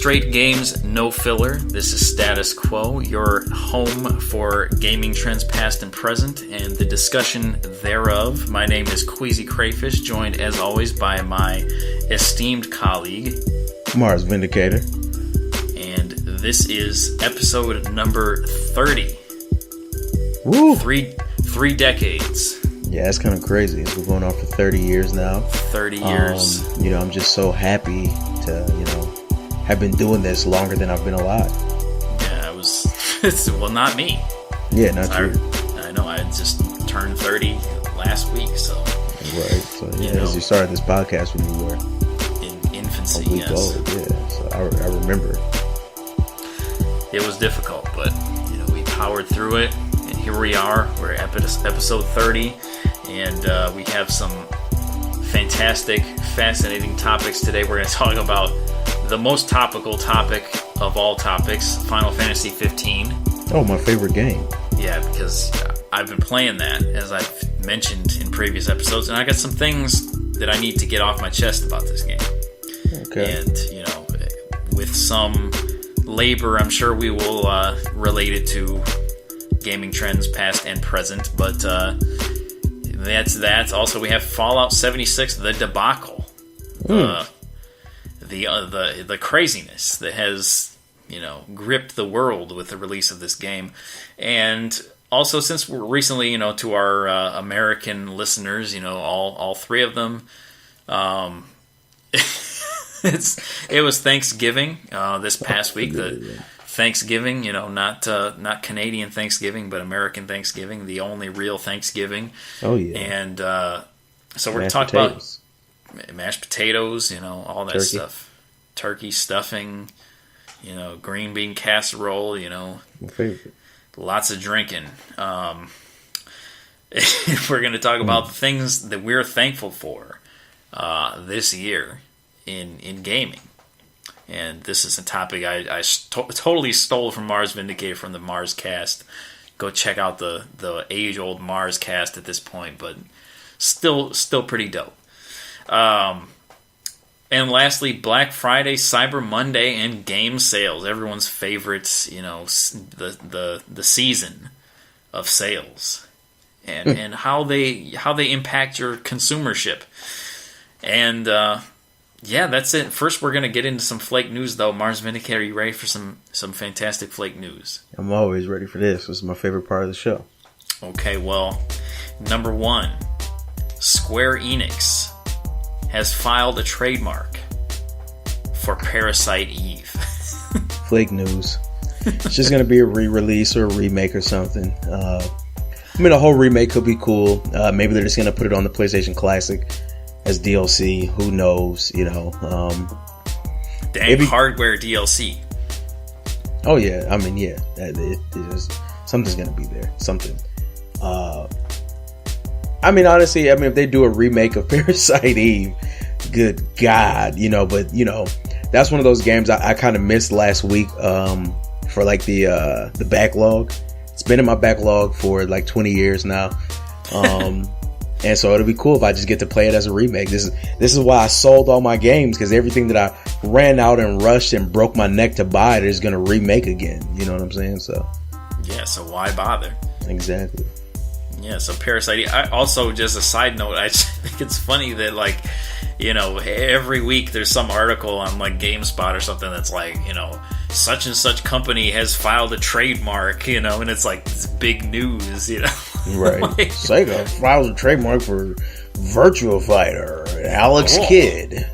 Straight games, no filler. This is Status Quo, your home for gaming trends past and present, and the discussion thereof. My name is Queasy Crayfish, joined as always by my esteemed colleague, Mars Vindicator. And this is episode number 30. Woo! Three decades. Yeah, it's kind of crazy. We're going on for 30 years now. 30 years. I'm just so happy to, have been doing this longer than I've been alive. Yeah, well, not me. Yeah, not you. I know, I just turned 30 last week, so. Right, so as you started this podcast when you were in infancy, a week yes. old, yeah, so I remember. It was difficult, but, we powered through it, and here we are. We're at episode 30, and we have some fantastic, fascinating topics today. We're going to talk about the most topical topic of all topics, Final Fantasy 15. Oh, my favorite game. Yeah, because I've been playing that, as I've mentioned in previous episodes, and I got some things that I need to get off my chest about this game. Okay. And, with some labor, I'm sure we will relate it to gaming trends past and present, but that's that. Also, we have Fallout 76, the debacle. The craziness that has, gripped the world with the release of this game. And also, since we're recently, to our American listeners, all three of them, it was Thanksgiving this past week. The Thanksgiving, not Canadian Thanksgiving, but American Thanksgiving, the only real Thanksgiving. Oh, yeah. And so we're going to talk about mashed potatoes, all that stuff. Turkey stuffing, green bean casserole, My favorite. Lots of drinking. We're going to talk about the things that we're thankful for this year in gaming. And this is a topic I totally stole from Mars Vindicator from the Mars cast. Go check out the age-old Mars cast at this point, but still pretty dope. And lastly, Black Friday, Cyber Monday, and game sales. Everyone's favorites, the season of sales, and how they impact your consumership. And that's it. First, we're gonna get into some flake news, though. Mars Vindicator, are you ready for some fantastic flake news? I'm always ready for this. This is my favorite part of the show. Okay, well, number one, Square Enix has filed a trademark for Parasite Eve. Flake news. It's just going to be a re-release or a remake or something. A whole remake could be cool. Maybe they're just going to put it on the PlayStation Classic as DLC. Who knows? Hardware DLC. Oh, yeah. Something's going to be there. Something. Honestly, if they do a remake of Parasite Eve, good God, but that's one of those games I kind of missed last week for the backlog. It's been in my backlog for 20 years now, and so it'll be cool if I just get to play it as a remake. This is why I sold all my games, because everything that I ran out and rushed and broke my neck to buy, they're just gonna remake again. You know what I'm saying? So yeah, so why bother? Exactly. Yeah, so Parasite. I also, just a side note, I think it's funny that every week there's some article on GameSpot or something that's such and such company has filed a trademark, and it's it's big news, Right. Sega filed a trademark for Virtua Fighter, Alex Kidd.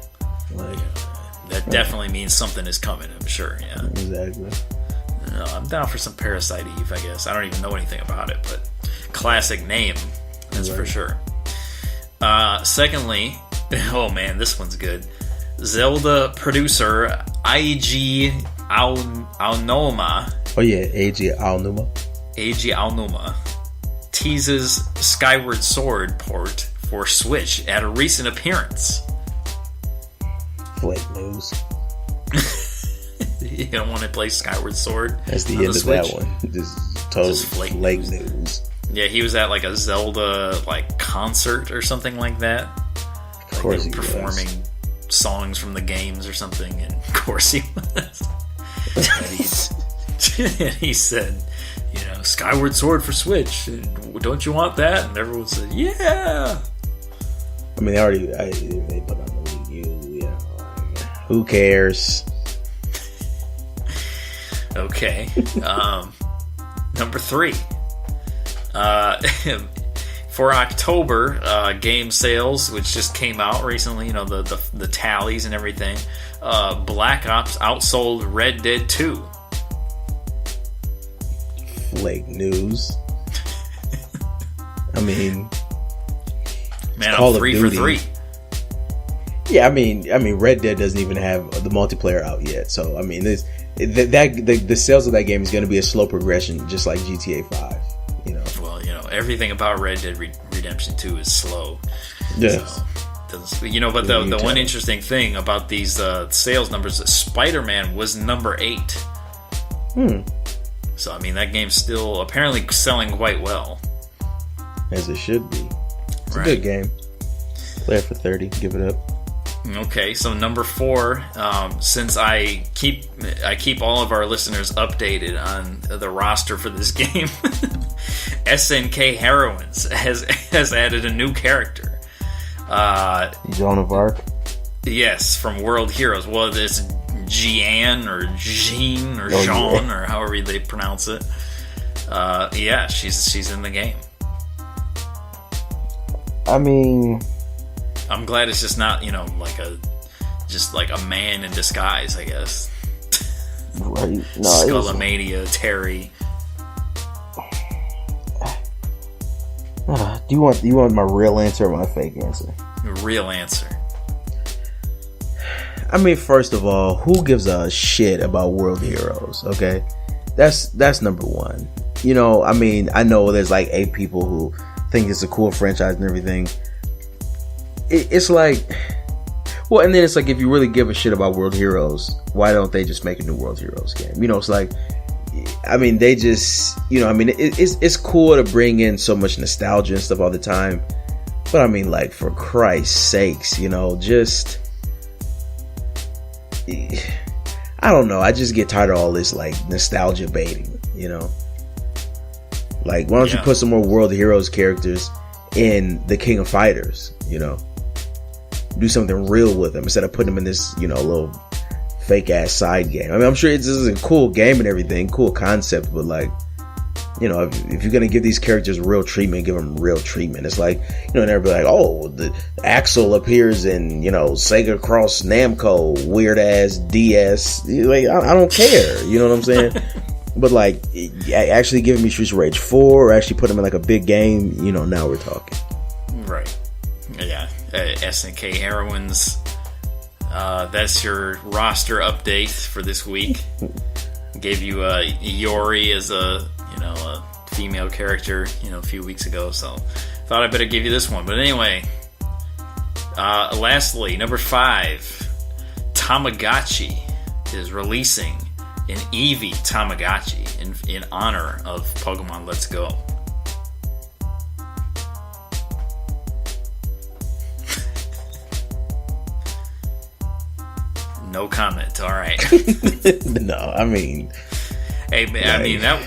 That definitely means something is coming, I'm sure. Yeah. Exactly. I'm down for some Parasite Eve, I guess. I don't even know anything about it, but classic name, that's for sure. Secondly, oh man, this one's good. Zelda producer Eiji Aonuma. Oh yeah, Eiji Aonuma. Eiji Aonuma teases Skyward Sword port for Switch at a recent appearance. Flake news. You don't want to play Skyward Sword? That's the end of Switch? that one. This is totally flake news. Yeah, he was at a Zelda concert or something like that. Of course, they were performing songs from the games or something, and of course he was. And he said, Skyward Sword for Switch. Don't you want that? And everyone said, yeah. I mean, they put on the Wii U. Who cares? Okay. Number 3. For October, game sales, which just came out recently, the tallies and everything, Black Ops outsold Red Dead 2. Flake news. I mean, man, I'm 3 for 3. Yeah, I mean, Red Dead doesn't even have the multiplayer out yet, so I mean, the sales of that game is going to be a slow progression, just like GTA 5. Well, everything about Red Dead Redemption 2 is slow. Yes. So, but the one interesting thing about these sales numbers is Spider-Man was number 8. So, I mean, that game's still apparently selling quite well. As it should be. It's a good game. Play it for 30. Give it up. Okay, so number 4, since I keep all of our listeners updated on the roster for this game, SNK Heroines has added a new character. Joan of Arc? Yes, from World Heroes. Well, it's Jean or Jean or Jean or however they pronounce it. Yeah, she's in the game. I mean, I'm glad it's just not, like a man in disguise, I guess. Right. No, Skullomania, Terry. Do you want my real answer or my fake answer? Real answer. I mean, first of all, who gives a shit about World Heroes? Okay, that's number one. I mean, I know there's like 8 people who think it's a cool franchise and everything. It's like, well, and then it's like, if you really give a shit about World Heroes, why don't they just make a new World Heroes game? It's like, I mean, they just, I mean, it's cool to bring in so much nostalgia and stuff all the time, but I mean, like, for Christ's sakes, just, I don't know, I just get tired of all this, like, nostalgia baiting, like, why don't you put some more World Heroes characters in the King of Fighters, do something real with them instead of putting them in this, little fake ass side game. I mean, I'm sure this is a cool game and everything, cool concept, but like, if you're gonna give these characters real treatment, give them real treatment. It's like, and everybody like, oh, the Axel appears in, Sega Cross Namco, weird ass DS. Like, I don't care. You know what I'm saying? But like, actually giving me Streets of Rage 4 or actually put them in like a big game, now we're talking. Right. Yeah. SNK Heroines. That's your roster update for this week. Gave you Iori as a female character, a few weeks ago, so thought I better give you this one. But anyway, lastly, number 5, Tamagotchi is releasing an Eevee Tamagotchi in honor of Pokemon Let's Go. No comment. All right. No, I mean, hey, I mean that.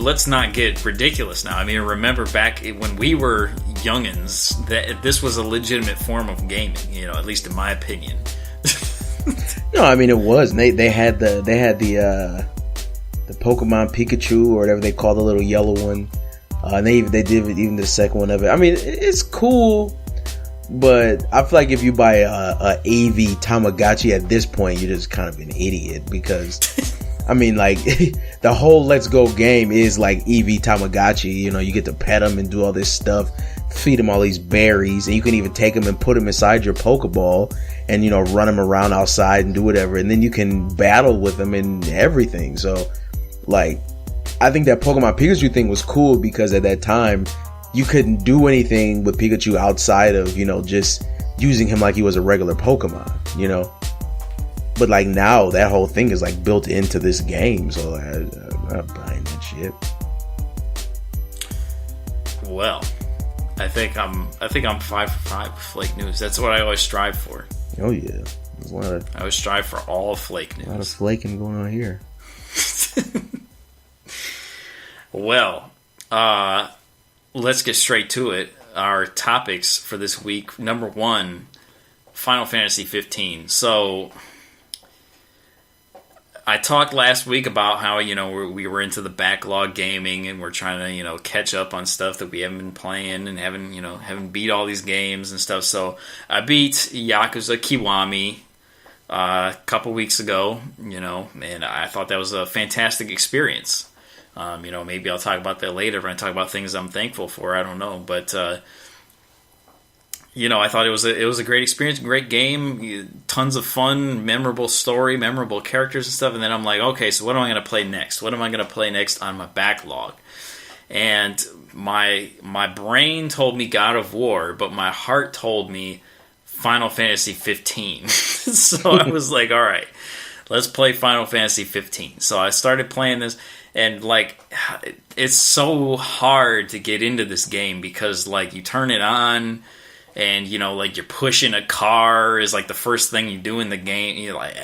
Let's not get ridiculous now. I mean, remember back when we were youngins, that this was a legitimate form of gaming. At least in my opinion. No, I mean it was. They had the Pokemon Pikachu or whatever they call the little yellow one. And they did even the second one of it. I mean, it's cool. But I feel like if you buy a Eevee Tamagotchi at this point, you're just kind of an idiot because, I mean, like, the whole Let's Go game is like Eevee Tamagotchi. You get to pet them and do all this stuff, feed them all these berries, and you can even take them and put them inside your Pokeball and, run them around outside and do whatever. And then you can battle with them and everything. So, like, I think that Pokemon Pikachu thing was cool because at that time, you couldn't do anything with Pikachu outside of, just using him like he was a regular Pokemon, But like now, that whole thing is like built into this game, so I'm not buying that shit. Well, I think I'm 5 for 5 with Flake news. That's what I always strive for. Oh yeah, I always strive for all Flake news. A lot of flaking going on here. Well, let's get straight to it. Our topics for this week. Number 1, Final Fantasy 15. So, I talked last week about how, we were into the backlog gaming and we're trying to, catch up on stuff that we haven't been playing and haven't beat all these games and stuff. So, I beat Yakuza Kiwami a couple weeks ago, and I thought that was a fantastic experience. Maybe I'll talk about that later when I talk about things I'm thankful for. I don't know, but I thought it was a great experience, great game, tons of fun, memorable story, memorable characters and stuff. And then I'm like, okay, so what am I going to play next? What am I going to play next on my backlog? And my brain told me God of War, but my heart told me Final Fantasy 15. So I was like, all right, let's play Final Fantasy 15. So I started playing this. And, it's so hard to get into this game because, you turn it on and, you're pushing a car is, the first thing you do in the game. You're like,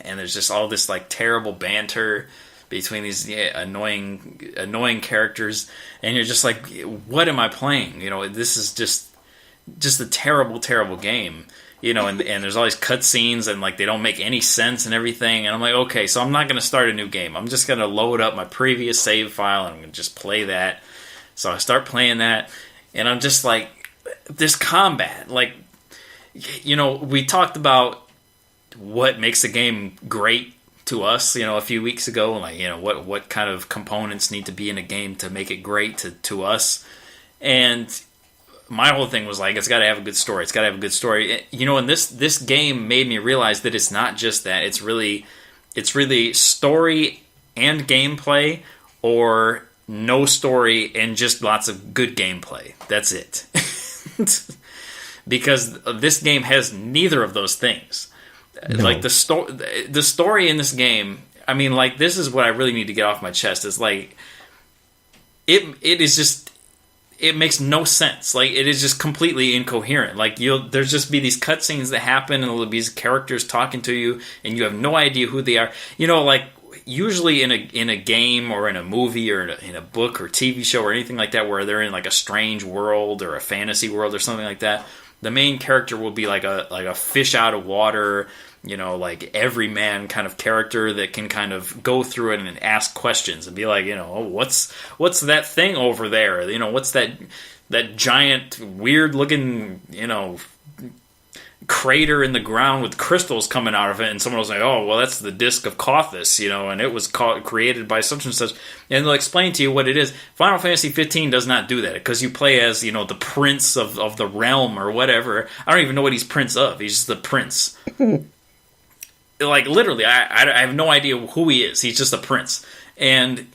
and there's just all this, terrible banter between these annoying characters. And you're just like, what am I playing? This is just a terrible, terrible game. And there's all these cutscenes and they don't make any sense and everything. And I'm like, okay, so I'm not going to start a new game. I'm just going to load up my previous save file and I'm going to just play that. So I start playing that and I'm just like, this combat, we talked about what makes a game great to us, a few weeks ago, what kind of components need to be in a game to make it great to us. And my whole thing was it's got to have a good story. It's got to have a good story. And this game made me realize that it's not just that. It's really story and gameplay, or no story and just lots of good gameplay. That's it. Because this game has neither of those things. No. The story in this game. I mean, this is what I really need to get off my chest. Is it is just. It makes no sense. It is just completely incoherent. There's just be these cutscenes that happen, and there'll be these characters talking to you, and you have no idea who they are. Usually in a game or in a movie or in a book or TV show or anything like that, where they're in a strange world or a fantasy world or something like that, the main character will be like a fish out of water, everyman kind of character that can kind of go through it and ask questions and be like, oh, what's that thing over there? What's that giant weird looking, crater in the ground with crystals coming out of it? And someone was like, oh, well, that's the disc of Cauthus, and it was created by such and such. And they'll explain to you what it is. Final Fantasy 15 does not do that, because you play as, the prince of the realm or whatever. I don't even know what he's prince of. He's just the prince. Literally, I have no idea who he is. He's just a prince. And,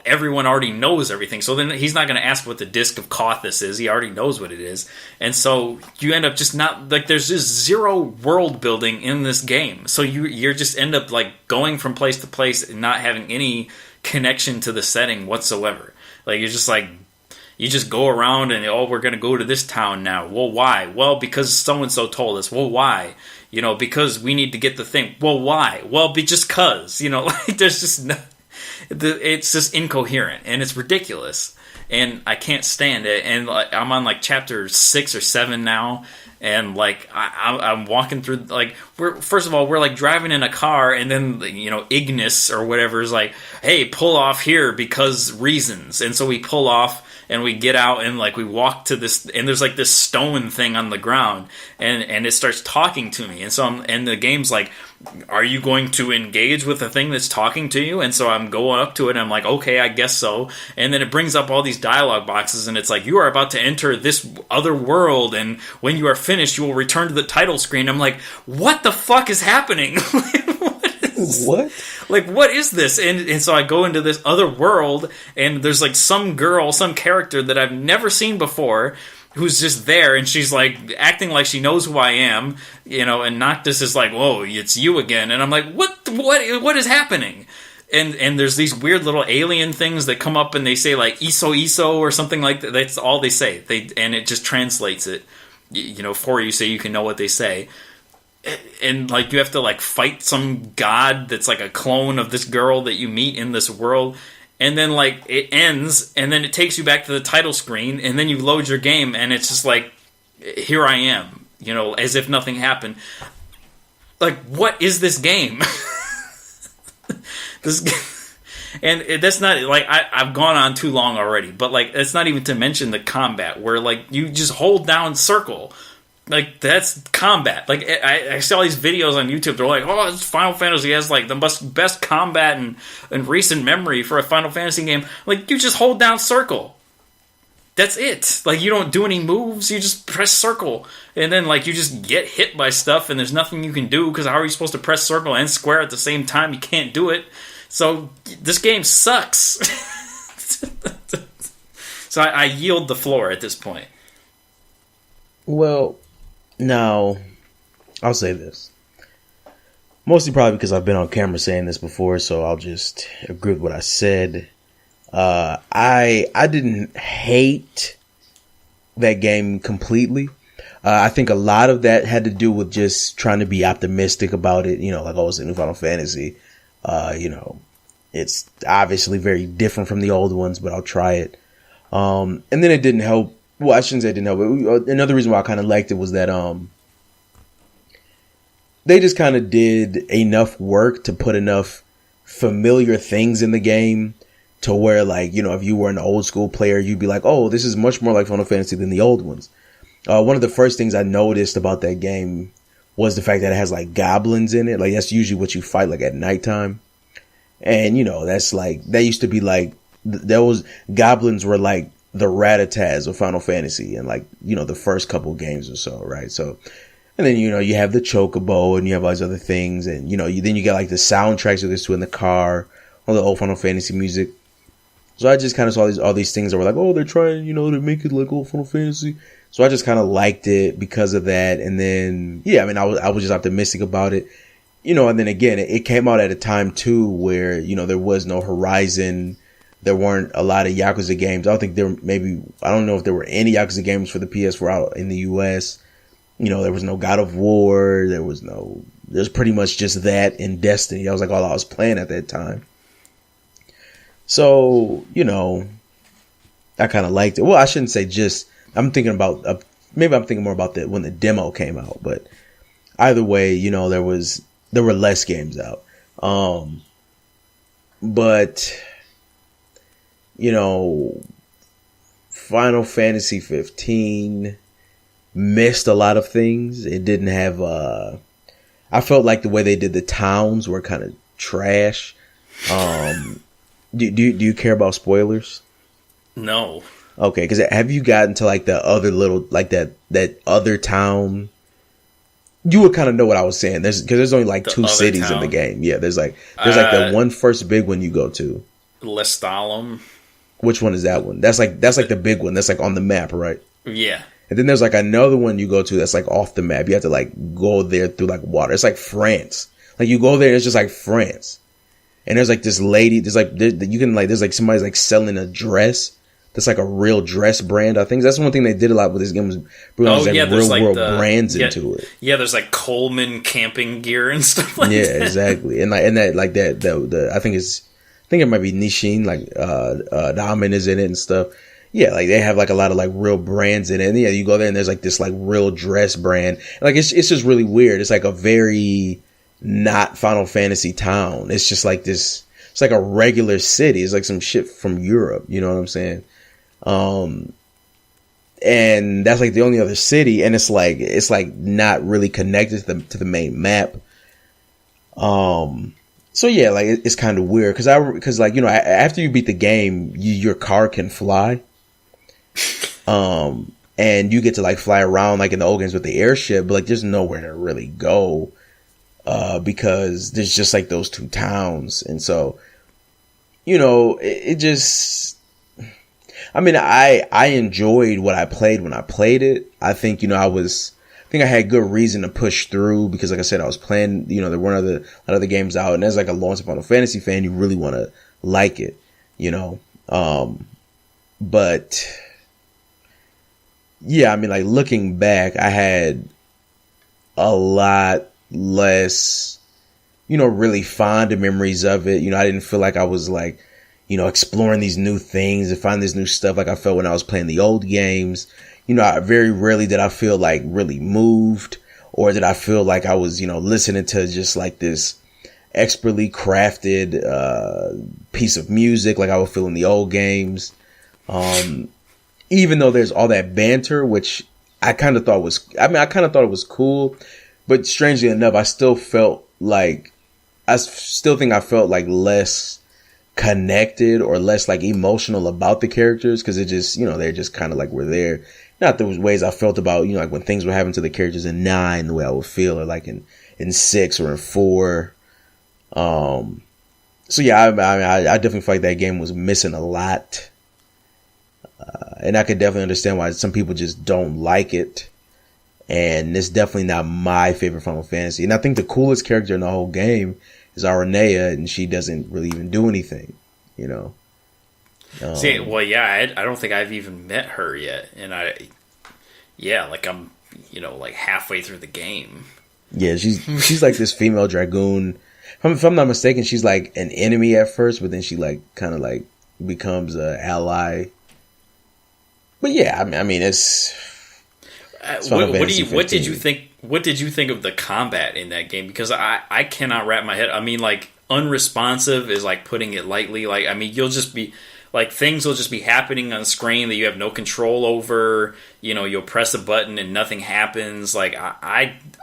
everyone already knows everything. So then he's not going to ask what the disc of Cauthus is. He already knows what it is. And so you end up just not, there's just zero world building in this game. So you're just end up, going from place to place and not having any connection to the setting whatsoever. You're just you just go around and, oh, we're going to go to this town now. Well, why? Well, because so-and-so told us. Well, why? Because we need to get the thing. Well, why? Well, just cause. There's just no... It's just incoherent, and it's ridiculous, and I can't stand it. And I'm on chapter 6 or 7 now, and I'm walking through we're driving in a car, and then Ignis or whatever is hey, pull off here because reasons, and so we pull off. And we get out and we walk to this, and there's this stone thing on the ground, and it starts talking to me, and so and the game's are you going to engage with the thing that's talking to you? And so I'm going up to it, and I'm like, okay, I guess so. And then it brings up all these dialogue boxes, and it's you are about to enter this other world, and when you are finished, you will return to the title screen. I'm like, what the fuck is happening? What? What is this? And so I go into this other world, and there's some girl, some character that I've never seen before, who's just there, and she's acting like she knows who I am, and Noctis is whoa, it's you again. And I'm like, what is happening? and there's these weird little alien things that come up and they say like "iso iso" or something like that. That's all they say. And it just translates it, for you, so you can know what they say. And like you have to like fight some god that's like a clone of this girl that you meet in this world. And then like it ends, and then it takes you back to the title screen, and then you load your game, and it's just like, here I am, as if nothing happened. Like, what is this game? And that's not like I've gone on too long already, but like it's not even to mention the combat where like you just hold down circle, like that's combat. Like I see all these videos on YouTube. They're like, oh, this Final Fantasy has like the best combat in recent memory for a Final Fantasy game. Like you just hold down circle. That's it. Like you don't do any moves. You just press circle, and then like you just get hit by stuff, and there's nothing you can do because how are you supposed to press circle and square at the same time? You can't do it. So this game sucks. So I yield the floor at this point. Well, now I'll say this. Mostly probably because I've been on camera saying this before, so I'll just agree with what I said. I didn't hate that game completely. I think a lot of that had to do with just trying to be optimistic about it. Like, oh, it's a new Final Fantasy. It's obviously very different from the old ones, but I'll try it. And then it didn't help. Well, I shouldn't say it didn't help. But another reason why I kind of liked it was that they just kind of did enough work to put enough familiar things in the game to where, like, if you were an old school player, you'd be like, oh, this is much more like Final Fantasy than the old ones. One of the first things I noticed about that game was the fact that it has like goblins in it. Like that's usually what you fight like at nighttime. And, that's like, that used to be like, those goblins were like the Rat-a-Tats of Final Fantasy and like, the first couple games or so, right? So, and then, you have the Chocobo and you have all these other things. And, then you get like the soundtracks you listen to in the car, all the old Final Fantasy music. So I just kind of saw all these things that were like, oh, they're trying, to make it like old Final Fantasy. So I just kind of liked it because of that. And then, yeah, I mean, I was just optimistic about it. And then again, it came out at a time too where, there was no Horizon. There weren't a lot of Yakuza games. I don't know if there were any Yakuza games for the PS4 out in the US. There was no God of War. There's pretty much just that in Destiny. That was like all I was playing at that time. So, I kind of liked it. Well, I shouldn't say just, I'm thinking about, maybe I'm thinking more about that when the demo came out, but either way, there were less games out. But, Final Fantasy 15 missed a lot of things. It didn't have, I felt like the way they did the towns were kind of trash. Do you care about spoilers? No. Okay, because have you gotten to like the other little, like that other town? You would kind of know what I was saying. There's only like two cities in the game. Yeah, there's like the one first big one you go to. Lestalem. Which one is that one? That's like the big one. That's like on the map, right? Yeah. And then there's like another one you go to that's like off the map. You have to like go there through like water. It's like France. Like you go there, it's just like France. And there's like this lady. There's like somebody's like selling a dress. That's like a real dress brand. I think that's one thing they did a lot with this game was bring real world brands into it. Yeah, there's like Coleman camping gear and stuff like that. Yeah, exactly. And I think it might be Nishin, like Damen is in it and stuff. Yeah, like they have like a lot of like real brands in it. And yeah, you go there and there's like this like real dress brand. Like it's just really weird. It's like a very not Final Fantasy town. It's just like this. It's like a regular city. It's like some shit from Europe. You know what I'm saying? And that's like the only other city, and it's like not really connected to the main map. So yeah, like it's kind of weird because after you beat the game, your car can fly. And you get to like fly around like in the old games with the airship, but like there's nowhere to really go, because there's just like those two towns, and so it just. I mean, I enjoyed what I played when I played it. I think, I think I had good reason to push through because, like I said, I was playing. There weren't other games out, and as like a long-time Final Fantasy fan, you really want to like it. But yeah, I mean, like looking back, I had a lot less, really fond memories of it. I didn't feel like I was like, exploring these new things and finding this new stuff like I felt when I was playing the old games. I very rarely did I feel like really moved, or did I feel like I was, listening to just like this expertly crafted piece of music like I would feel in the old games. Even though there's all that banter, which I kind of thought it was cool, but strangely enough, I still think I felt like less connected or less like emotional about the characters because it just, they're just kind of like were there. Not the ways I felt about, like when things were happening to the characters in 9, the way I would feel, or like in 6 or in 4. So yeah, I definitely feel like that game was missing a lot. And I could definitely understand why some people just don't like it. And it's definitely not my favorite Final Fantasy. And I think the coolest character in the whole game is Aranea, and she doesn't really even do anything, See, well, yeah, I don't think I've even met her yet. And I'm, like halfway through the game. Yeah, she's like this female dragoon. If I'm not mistaken, she's like an enemy at first, but then she like kind of like becomes an ally. But yeah, I mean, it's what did you think? What did you think of the combat in that game? Because I cannot wrap my head. I mean, like unresponsive is like putting it lightly. Like, I mean, you'll just be like things will just be happening on screen that you have no control over. You'll press a button and nothing happens. Like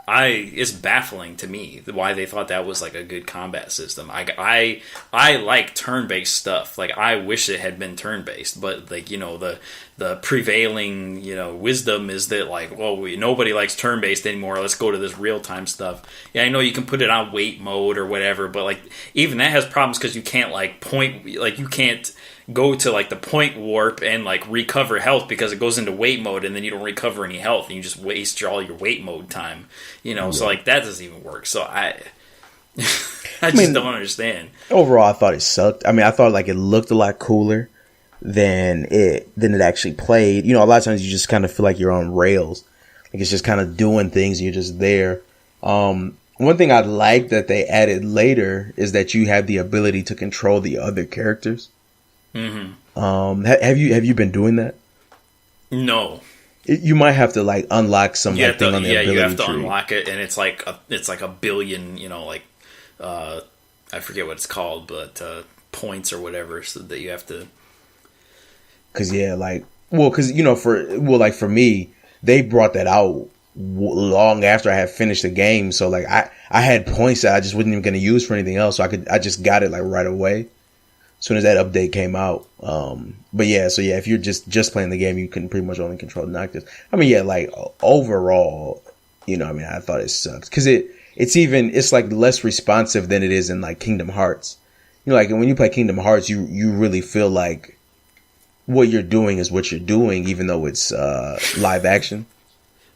it's baffling to me why they thought that was like a good combat system. I like turn-based stuff. Like I wish it had been turn-based, but like the prevailing wisdom is that like, well, nobody likes turn-based anymore. Let's go to this real-time stuff. Yeah, I know you can put it on wait mode or whatever, but like even that has problems because you can't like point, like you can't go to like the point warp and like recover health because it goes into wait mode and then you don't recover any health and you just waste all your wait mode time. So like that doesn't even work. So I don't understand. Overall, I thought it sucked. I mean, I thought like it looked a lot cooler than it actually played. A lot of times you just kind of feel like you're on rails. Like it's just kind of doing things and you're just there. One thing I like that they added later is that you have the ability to control the other characters. Mm-hmm. Have you been doing that? No. You might have to like unlock some thing on the ability tree. You have to unlock it, and it's like a billion. I forget what it's called, but points or whatever, so that you have to. For me, they brought that out long after I had finished the game, so like I had points that I just wasn't even going to use for anything else, so I just got it like right away. As soon as that update came out. But yeah, so yeah, if you're just playing the game, you can pretty much only control the Noctis. I mean, yeah, like overall, I thought it sucked. Cause it's like less responsive than it is in like Kingdom Hearts. Like when you play Kingdom Hearts, you really feel like what you're doing is what you're doing, even though it's, live action.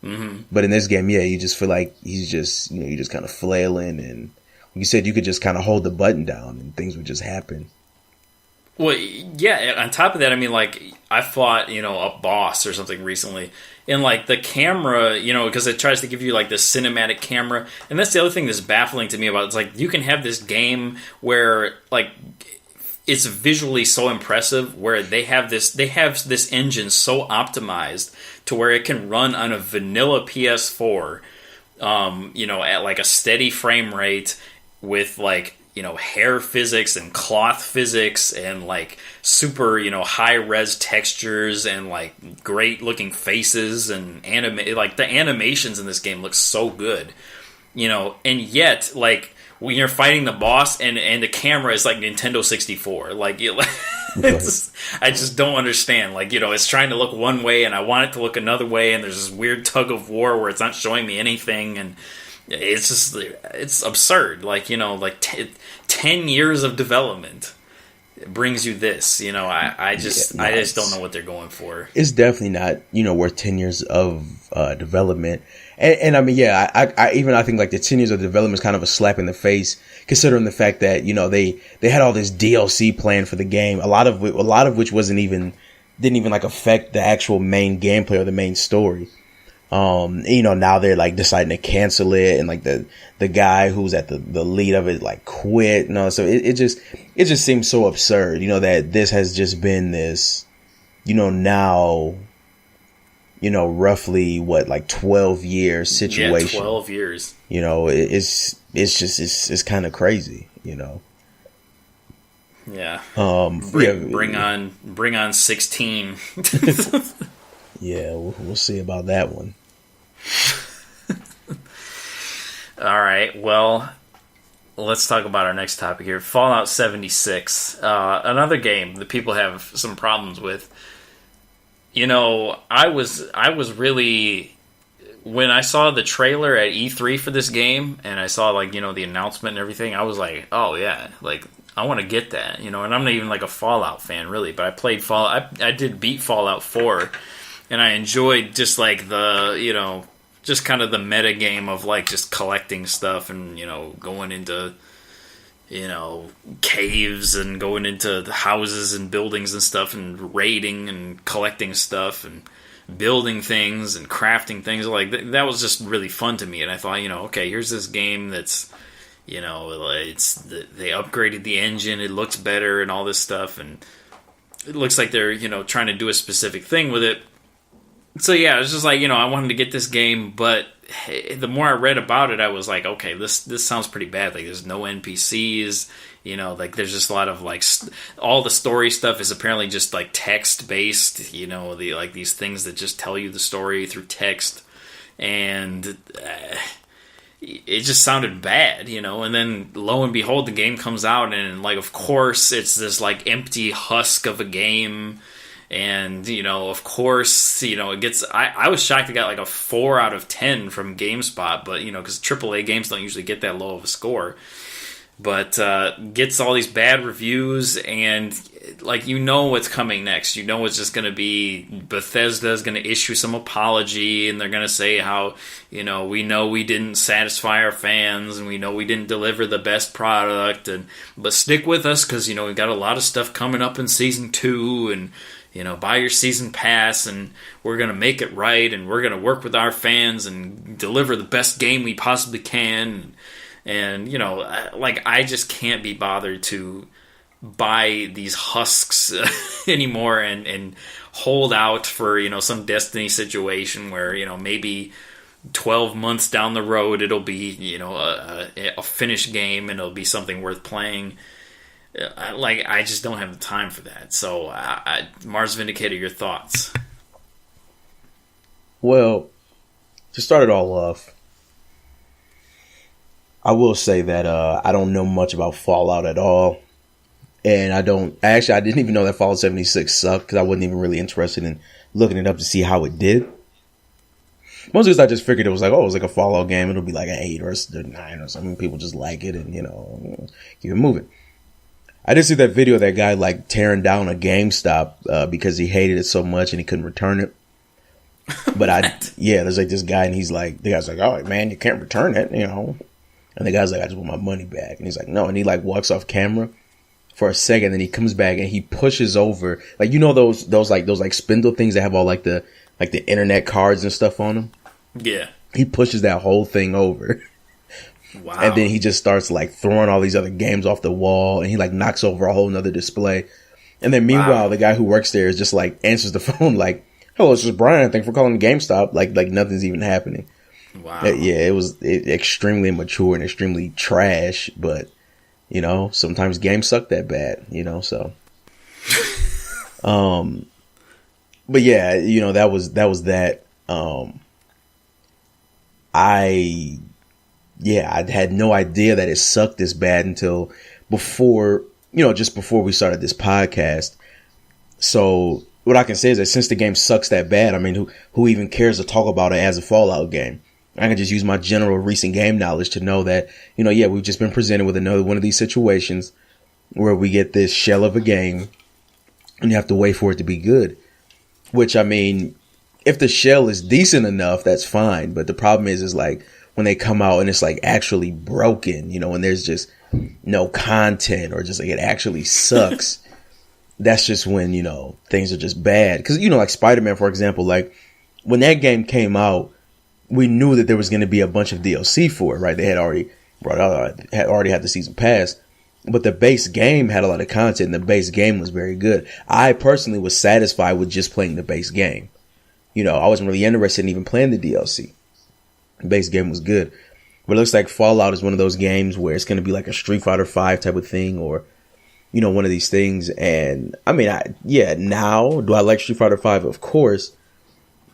Mm-hmm. But in this game, yeah, you just feel like he's just, you're just kind of flailing, and like you said, you could just kind of hold the button down and things would just happen. Well, yeah, on top of that, I mean, like, I fought, a boss or something recently, and, like, the camera, because it tries to give you, like, this cinematic camera, and that's the other thing that's baffling to me about it. It's, like, you can have this game where, like, it's visually so impressive, where they have this engine so optimized to where it can run on a vanilla PS4, at, like, a steady frame rate with, like, hair physics and cloth physics and like super, high res textures and like great looking faces and like the animations in this game look so good, and yet like when you're fighting the boss and the camera is like Nintendo 64, like I just don't understand. Like, it's trying to look one way and I want it to look another way, and there's this weird tug of war where it's not showing me anything, and it's absurd. Like, 10 years of development, brings you this. I just don't know what they're going for. It's definitely not, worth 10 years of development. And I mean, yeah, I think like the 10 years of development is kind of a slap in the face, considering the fact that, they had all this DLC planned for the game, a lot of which didn't even like affect the actual main gameplay or the main story. Now they're like deciding to cancel it, and like the guy who's at the lead of it like quit. So it just seems so absurd, that this has just been this, now, roughly what, like 12 years situation. Yeah, 12 years. It's kind of crazy, Yeah. Bring on 16. Yeah, we'll see about that one. All right, well, let's talk about our next topic here. Fallout 76, another game that people have some problems with. I was really, when I saw the trailer at E3 for this game, and I saw the announcement and everything, I was like, oh yeah, like I want to get that, and I'm not even like a Fallout fan really, but I played Fallout. I did beat Fallout 4. And I enjoyed just like the, just kind of the meta game of like just collecting stuff and, going into, caves and going into the houses and buildings and stuff and raiding and collecting stuff and building things and crafting things. Like that was just really fun to me. And I thought, okay, here's this game that's, they upgraded the engine. It looks better and all this stuff. And it looks like they're, trying to do a specific thing with it. So yeah, it was just like, I wanted to get this game, but the more I read about it, I was like, okay, this sounds pretty bad. Like, there's no NPCs, like there's just a lot of like all the story stuff is apparently just like text based, these things that just tell you the story through text, and it just sounded bad, and then lo and behold, the game comes out, and like of course it's this like empty husk of a game. And, of course, it gets... I was shocked it got like a 4 out of 10 from GameSpot, but, because AAA games don't usually get that low of a score. But gets all these bad reviews, and, like, what's coming next. It's just going to be Bethesda's going to issue some apology, and they're going to say how, we know we didn't satisfy our fans, and we know we didn't deliver the best product, but stick with us, because, we've got a lot of stuff coming up in Season 2, and... buy your season pass, and we're going to make it right, and we're going to work with our fans and deliver the best game we possibly can. And, I just can't be bothered to buy these husks anymore and hold out for, some Destiny situation where, maybe 12 months down the road it'll be, a finished game and it'll be something worth playing. I just don't have the time for that. So, Mars Vindicator, your thoughts? Well, to start it all off, I will say that I don't know much about Fallout at all. And I didn't even know that Fallout 76 sucked, because I wasn't even really interested in looking it up to see how it did. Mostly because I just figured it was like a Fallout game. It'll be like an 8 or a 9 or something. People just like it and, keep it moving. I did see that video of that guy like tearing down a GameStop because he hated it so much and he couldn't return it. But there's like this guy, and the guy's like, oh man, you can't return it, And the guy's like, I just want my money back. And he's like, no. And he like walks off camera for a second, and he comes back and he pushes over, like, those spindle things that have all like the internet cards and stuff on them. Yeah. He pushes that whole thing over. Wow. And then he just starts like throwing all these other games off the wall, and he like knocks over a whole nother display. And then meanwhile, the guy who works there is just like answers the phone like, hello, this is Brian. Thanks for calling GameStop. Like nothing's even happening. Wow. Yeah, it was extremely immature and extremely trash, but sometimes games suck that bad, so. But yeah, that was that. I had no idea that it sucked this bad until before, just before we started this podcast. So what I can say is that since the game sucks that bad, I mean, who even cares to talk about it as a Fallout game? I can just use my general recent game knowledge to know that, we've just been presented with another one of these situations where we get this shell of a game and you have to wait for it to be good. Which, I mean, if the shell is decent enough, that's fine. But the problem is like when they come out and it's like actually broken, you know, when there's just no content or just like it actually sucks. That's just when, you know, things are just bad. Because, you know, like Spider-Man, for example, like when that game came out, we knew that there was going to be a bunch of DLC for it, right? They had already had the season pass. But the base game had a lot of content and the base game was very good. I personally was satisfied with just playing the base game. You know, I wasn't really interested in even playing the DLC. The base game was good. But it looks like Fallout is one of those games where it's going to be like a Street Fighter 5 type of thing or, you know, one of these things. And I mean, now do I like Street Fighter 5? Of course.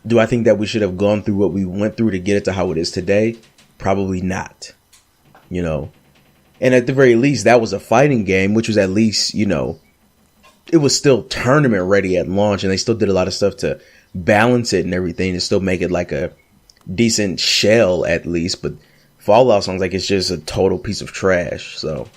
Do I think that we should have gone through what we went through to get it to how it is today? Probably not. You know, and at the very least, that was a fighting game, which was at least, you know, it was still tournament ready at launch. And they still did a lot of stuff to balance it and everything and still make it like a decent shell at least. But Fallout sounds like it's just a total piece of trash. So.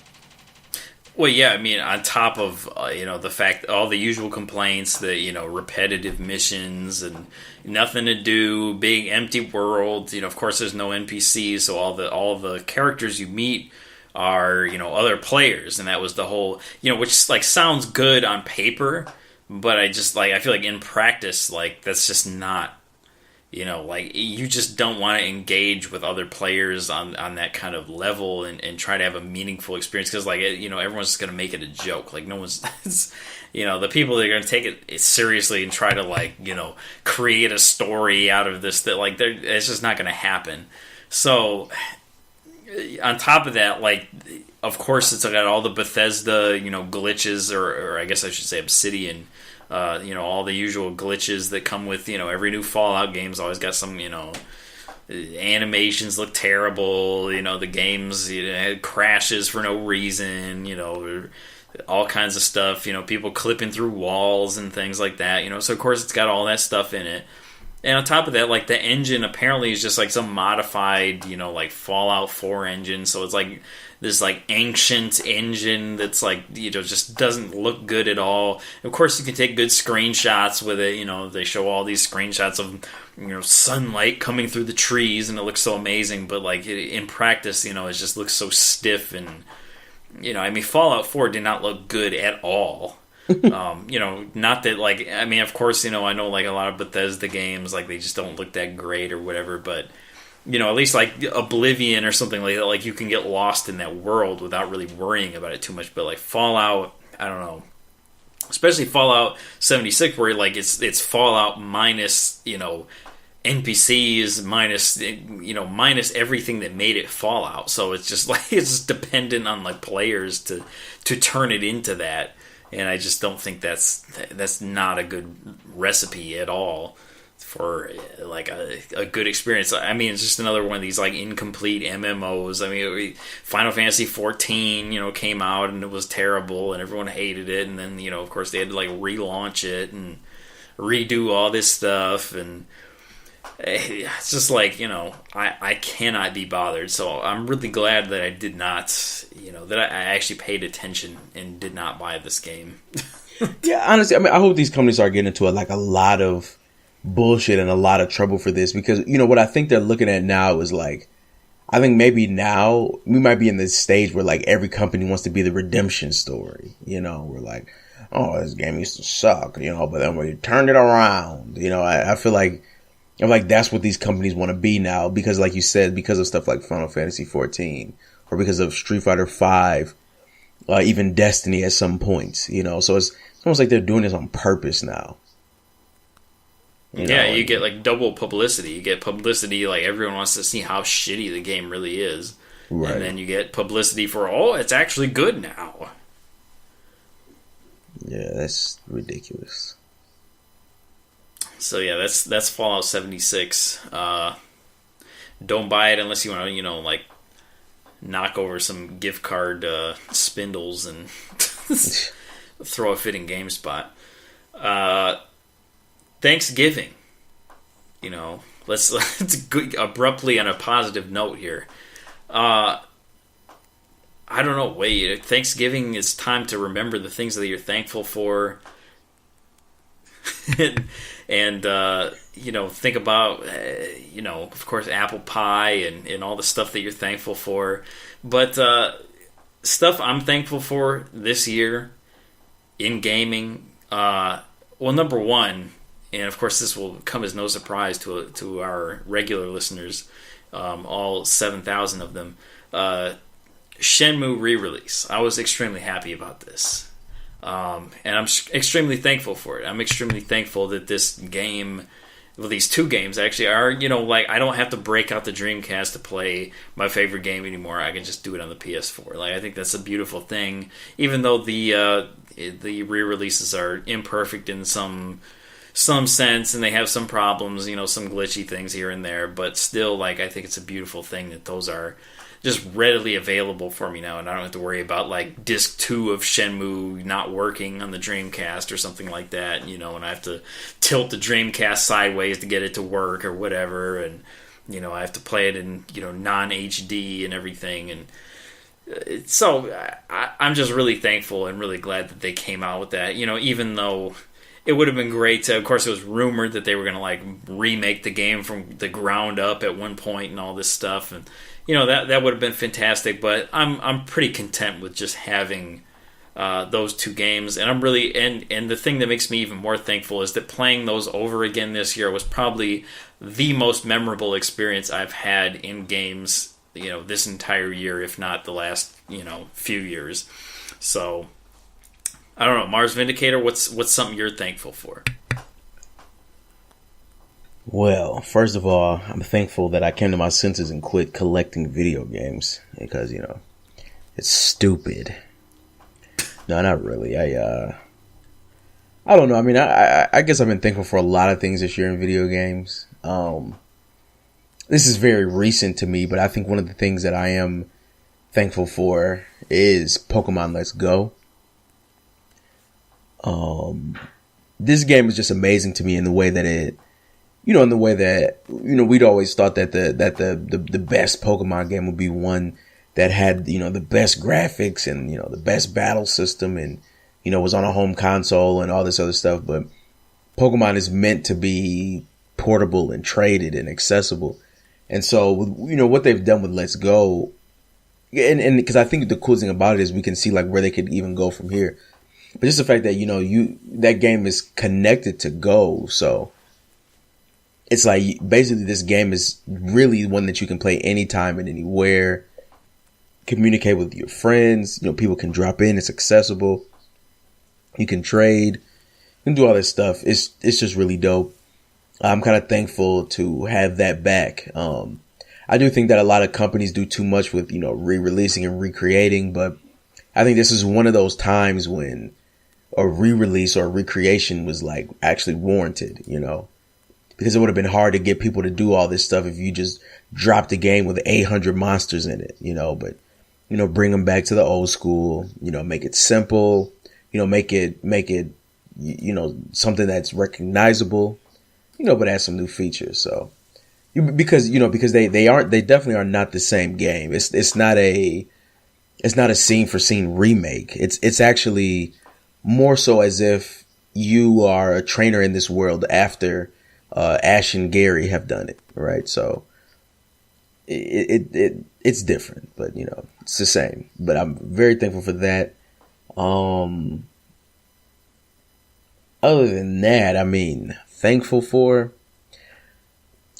Well, yeah, I mean, on top of, you know, the fact, all the usual complaints, the, you know, repetitive missions and nothing to do, big empty world, you know, of course there's no NPCs, so all the characters you meet are, you know, other players, and that was the whole, you know, which, like, sounds good on paper, but I feel like in practice, like, that's just not, you know, like, you just don't want to engage with other players on that kind of level and try to have a meaningful experience, because, like, you know, everyone's just going to make it a joke. Like, no one's, you know, the people that are going to take it seriously and try to, like, you know, create a story out of this, that, like, it's just not going to happen. So, on top of that, like, of course, it's got all the Bethesda, you know, glitches, or I guess I should say Obsidian, you know, all the usual glitches that come with, you know, every new Fallout game's always got some, you know, animations look terrible, you know, the games, you know, it crashes for no reason, you know, all kinds of stuff, you know, people clipping through walls and things like that, you know, so of course it's got all that stuff in it. And on top of that, like, the engine apparently is just like some modified, you know, like Fallout 4 engine, so it's like this, like, ancient engine that's, like, you know, just doesn't look good at all. Of course, you can take good screenshots with it, you know, they show all these screenshots of, you know, sunlight coming through the trees, and it looks so amazing, but, like, in practice, you know, it just looks so stiff, and, you know, I mean, Fallout 4 did not look good at all. You know, not that, like, I mean, of course, you know, I know, like, a lot of Bethesda games, like, they just don't look that great or whatever, but, you know, at least, like, Oblivion or something like that, like, you can get lost in that world without really worrying about it too much. But, like, Fallout, I don't know, especially Fallout 76, where, like, it's Fallout minus, you know, NPCs, minus, you know, minus everything that made it Fallout. So it's just, like, it's just dependent on, like, players to turn it into that. And I just don't think that's not a good recipe at all for, like, a good experience. I mean, it's just another one of these, like, incomplete MMOs. I mean, Final Fantasy 14, you know, came out and it was terrible and everyone hated it. And then, you know, of course they had to, like, relaunch it and redo all this stuff. And it's just like, you know, I cannot be bothered. So I'm really glad that I did not, you know, that I actually paid attention and did not buy this game. Yeah, honestly, I mean, I hope these companies are getting into a lot of bullshit and a lot of trouble for this, because, you know, what I think they're looking at now is, like, I think maybe now we might be in this stage where, like, every company wants to be the redemption story. You know, we're like, oh, this game used to suck, you know, but then we turned it around. You know, I feel like that's what these companies want to be now, because, like you said, because of stuff like Final Fantasy 14 or because of Street Fighter 5, even Destiny at some points, you know. So it's almost like they're doing this on purpose now. You get, like, double publicity. You get publicity, like, everyone wants to see how shitty the game really is. Right. And then you get publicity for, oh, it's actually good now. Yeah, that's ridiculous. So yeah, that's Fallout 76. Don't buy it unless you want to, you know, like, knock over some gift card spindles and throw a fit in GameSpot. Thanksgiving. You know, let's abruptly on a positive note here. I don't know, wait, Thanksgiving is time to remember the things that you're thankful for. And think about, of course, apple pie and all the stuff that you're thankful for. But stuff I'm thankful for this year in gaming, well, number one, and of course this will come as no surprise to our regular listeners, all 7,000 of them, Shenmue re-release. I was extremely happy about this. And I'm extremely thankful for it. I'm extremely thankful that this game, well, these two games actually are, I don't have to break out the Dreamcast to play my favorite game anymore. I can just do it on the PS4. I think that's a beautiful thing. Even though the re-releases are imperfect in some sense, and they have some problems, some glitchy things here and there, but still, I think it's a beautiful thing that those are just readily available for me now, and I don't have to worry about disc 2 of Shenmue not working on the Dreamcast or something like that, and I have to tilt the Dreamcast sideways to get it to work or whatever, and I have to play it in non-HD and everything, and so I'm just really thankful and really glad that they came out with that, even though it would have been great to, of course, it was rumored that they were going to remake the game from the ground up at one point and all this stuff, and that would have been fantastic, but I'm pretty content with just having those two games, and I'm really and the thing that makes me even more thankful is that playing those over again this year was probably the most memorable experience I've had in games, this entire year, if not the last few years. So I don't know, Mars Vindicator, what's something you're thankful for? Well, first of all, I'm thankful that I came to my senses and quit collecting video games because, it's stupid. No, not really. I don't know. I mean, I guess I've been thankful for a lot of things this year in video games. This is very recent to me, but I think one of the things that I am thankful for is Pokemon Let's Go. This game is just amazing to me in the way that we'd always thought that the best Pokemon game would be one that had, the best graphics and, the best battle system and, was on a home console and all this other stuff. But Pokemon is meant to be portable and traded and accessible. And so, what they've done with Let's Go, and because I think the cool thing about it is we can see where they could even go from here. But just the fact that, that game is connected to Go. So it's basically this game is really one that you can play anytime and anywhere, communicate with your friends, people can drop in, it's accessible. You can trade, you can do all this stuff. It's just really dope. I'm kind of thankful to have that back. I do think that a lot of companies do too much with, re-releasing and recreating, but I think this is one of those times when a re-release or a recreation was actually warranted, because it would have been hard to get people to do all this stuff if you just dropped a game with 800 monsters in it, but, bring them back to the old school, make it simple, make it, something that's recognizable, but add some new features. So because they definitely are not the same game. It's not a scene for scene remake. It's actually more so as if you are a trainer in this world after Ash and Gary have done it, right? So it's different, but it's the same. But I'm very thankful for that. Other than that, I mean, thankful for,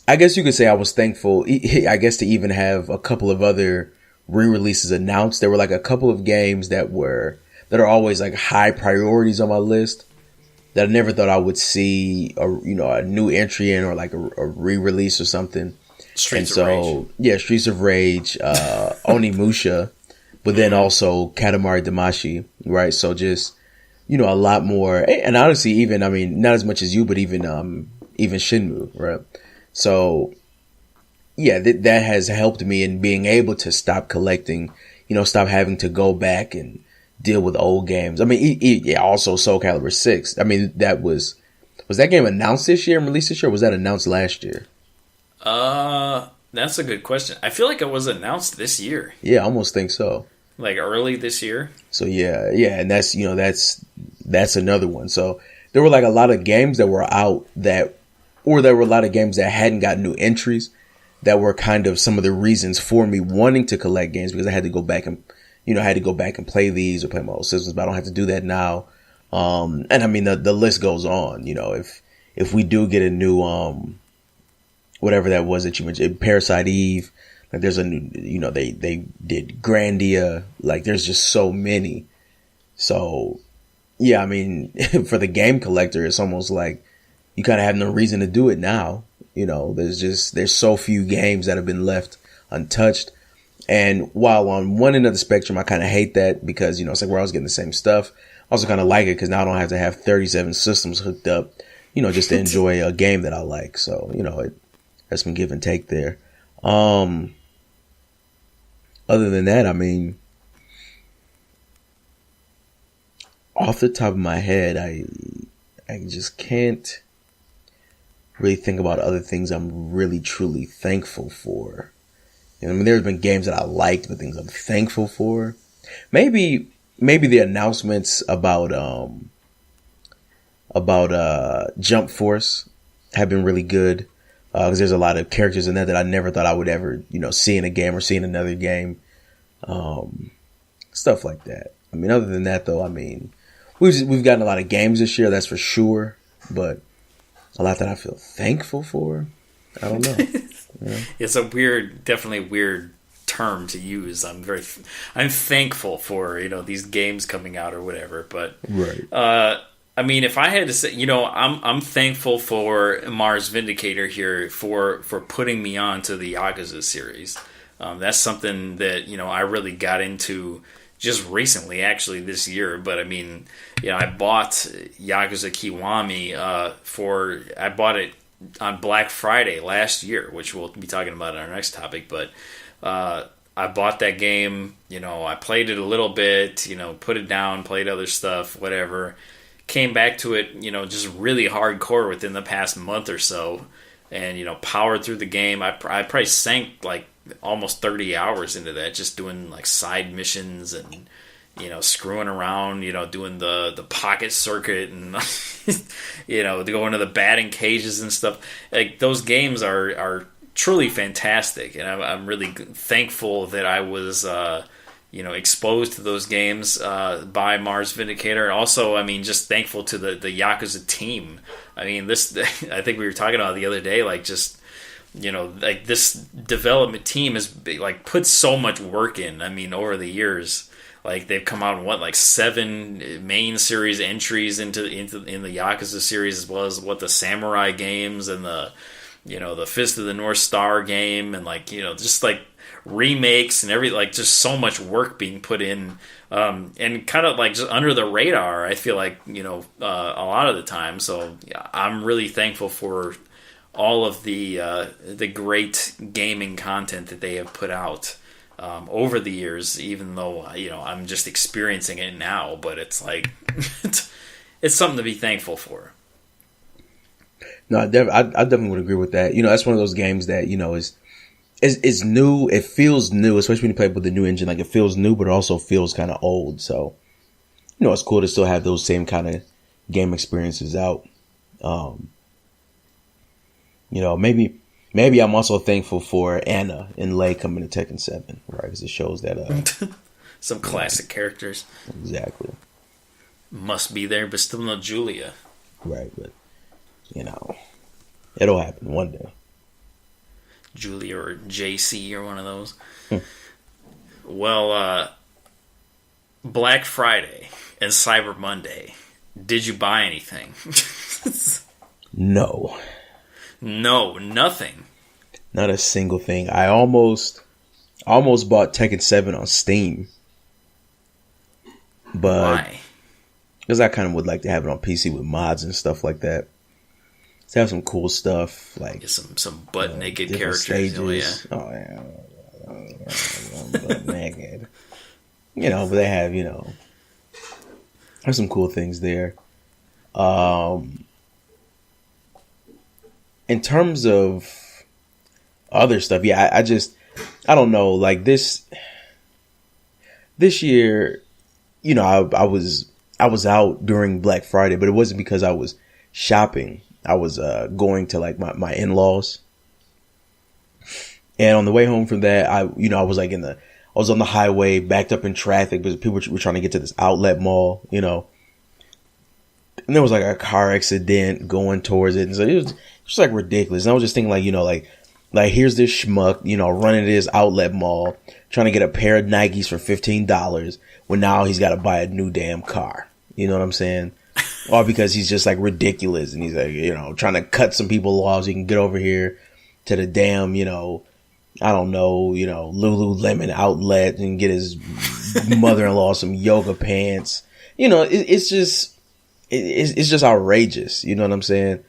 I guess you could say I was thankful, I guess, to even have a couple of other re-releases announced. There were a couple of games that are always high priorities on my list that I never thought I would see a new entry in or a re-release or something. Streets of Rage, Onimusha, but then also Katamari Damacy, right? So just, a lot more, and honestly, even, I mean, not as much as you, but even Shenmue, right? So yeah, that has helped me in being able to stop collecting, stop having to go back and deal with old games. I mean, also Soul Calibur 6. I mean, was that game announced this year and released this year, or was that announced last year? That's a good question. I feel like it was announced this year. Yeah, I almost think so. Like early this year? So yeah, and that's another one. So there were like a lot of games that were out or there were a lot of games that hadn't got new entries that were kind of some of the reasons for me wanting to collect games, because I had to go back and, play these or play my old systems, but I don't have to do that now. And I mean, the list goes on, if we do get a new, whatever that was that you mentioned, Parasite Eve, like there's a new, they did Grandia, like there's just so many. So yeah, I mean, for the game collector, it's almost like you kind of have no reason to do it now. There's so few games that have been left untouched. And while on one end of the spectrum, I kind of hate that because, it's like we're always getting the same stuff. I also kind of like it because now I don't have to have 37 systems hooked up, just to enjoy a game that I like. So, that's some give and take there. Other than that, I mean, off the top of my head, I just can't really think about other things I'm really truly thankful for. I mean, there's been games that I liked, but things I'm thankful for. Maybe the announcements about Jump Force have been really good. Because there's a lot of characters in that I never thought I would ever, see in a game or see in another game. Stuff like that. I mean, other than that, though, I mean, we've gotten a lot of games this year, that's for sure. But a lot that I feel thankful for, I don't know. It's definitely weird term to use. I'm thankful for, these games coming out or whatever. But right. I mean, if I had to say, I'm thankful for Mars Vindicator here for putting me on to the Yakuza series. That's something that, I really got into just recently, actually, this year. But I mean, I bought Yakuza Kiwami I bought it on Black Friday last year, which we'll be talking about in our next topic. But I bought that game, I played it a little bit, put it down, played other stuff, whatever. Came back to it, just really hardcore within the past month or so, and powered through the game. I probably sank like almost 30 hours into that, just doing like side missions and screwing around, doing the pocket circuit and going to the batting cages and stuff. Like those games are truly fantastic, and I'm really thankful that I was exposed to those games by Mars Vindicator. Also, I mean, just thankful to the Yakuza team. I mean, I think we were talking about it the other day, like just, like this development team has like put so much work in. I mean, over the years, like they've come out in 7 main series entries in the Yakuza series, as well as the Samurai games and the Fist of the North Star game, and just like remakes and just so much work being put in, and kind of like just under the radar, I feel like, a lot of the time. So I'm really thankful for all of the great gaming content that they have put out over the years, even though I'm just experiencing it now, but it's like it's something to be thankful for. No, I definitely would agree with that. That's one of those games that is new. It feels new, especially when you play with the new engine. Like it feels new, but it also feels kind of old. So, it's cool to still have those same kind of game experiences out. Maybe I'm also thankful for Anna and Lei coming to Tekken 7, right? Because it shows that some classic characters. Exactly. Must be there, but still no Julia. Right, but it'll happen one day. Julia or JC or one of those. Well, Black Friday and Cyber Monday. Did you buy anything? No. No, nothing. Not a single thing. I almost bought Tekken 7 on Steam. But why? Because I kind of would like to have it on PC with mods and stuff like that. To have some cool stuff, like get some butt naked characters. Stages. Oh yeah, butt naked. But they have there's some cool things there. In terms of other stuff, yeah, I don't know, like this this year, I was out during Black Friday, but it wasn't because I was shopping. I was going to like my in-laws. And on the way home from that, I was like I was on the highway, backed up in traffic because people were trying to get to this outlet mall, and there was like a car accident going towards it. And so it was just like ridiculous. And I was just thinking like here's this schmuck, running to this outlet mall, trying to get a pair of Nikes for $15 when now he's got to buy a new damn car. You know what I'm saying? All because he's just like ridiculous. And he's like, trying to cut some people off so he can get over here to the damn, I don't know, Lululemon outlet and get his mother-in-law some yoga pants. It's just outrageous. You know what I'm saying?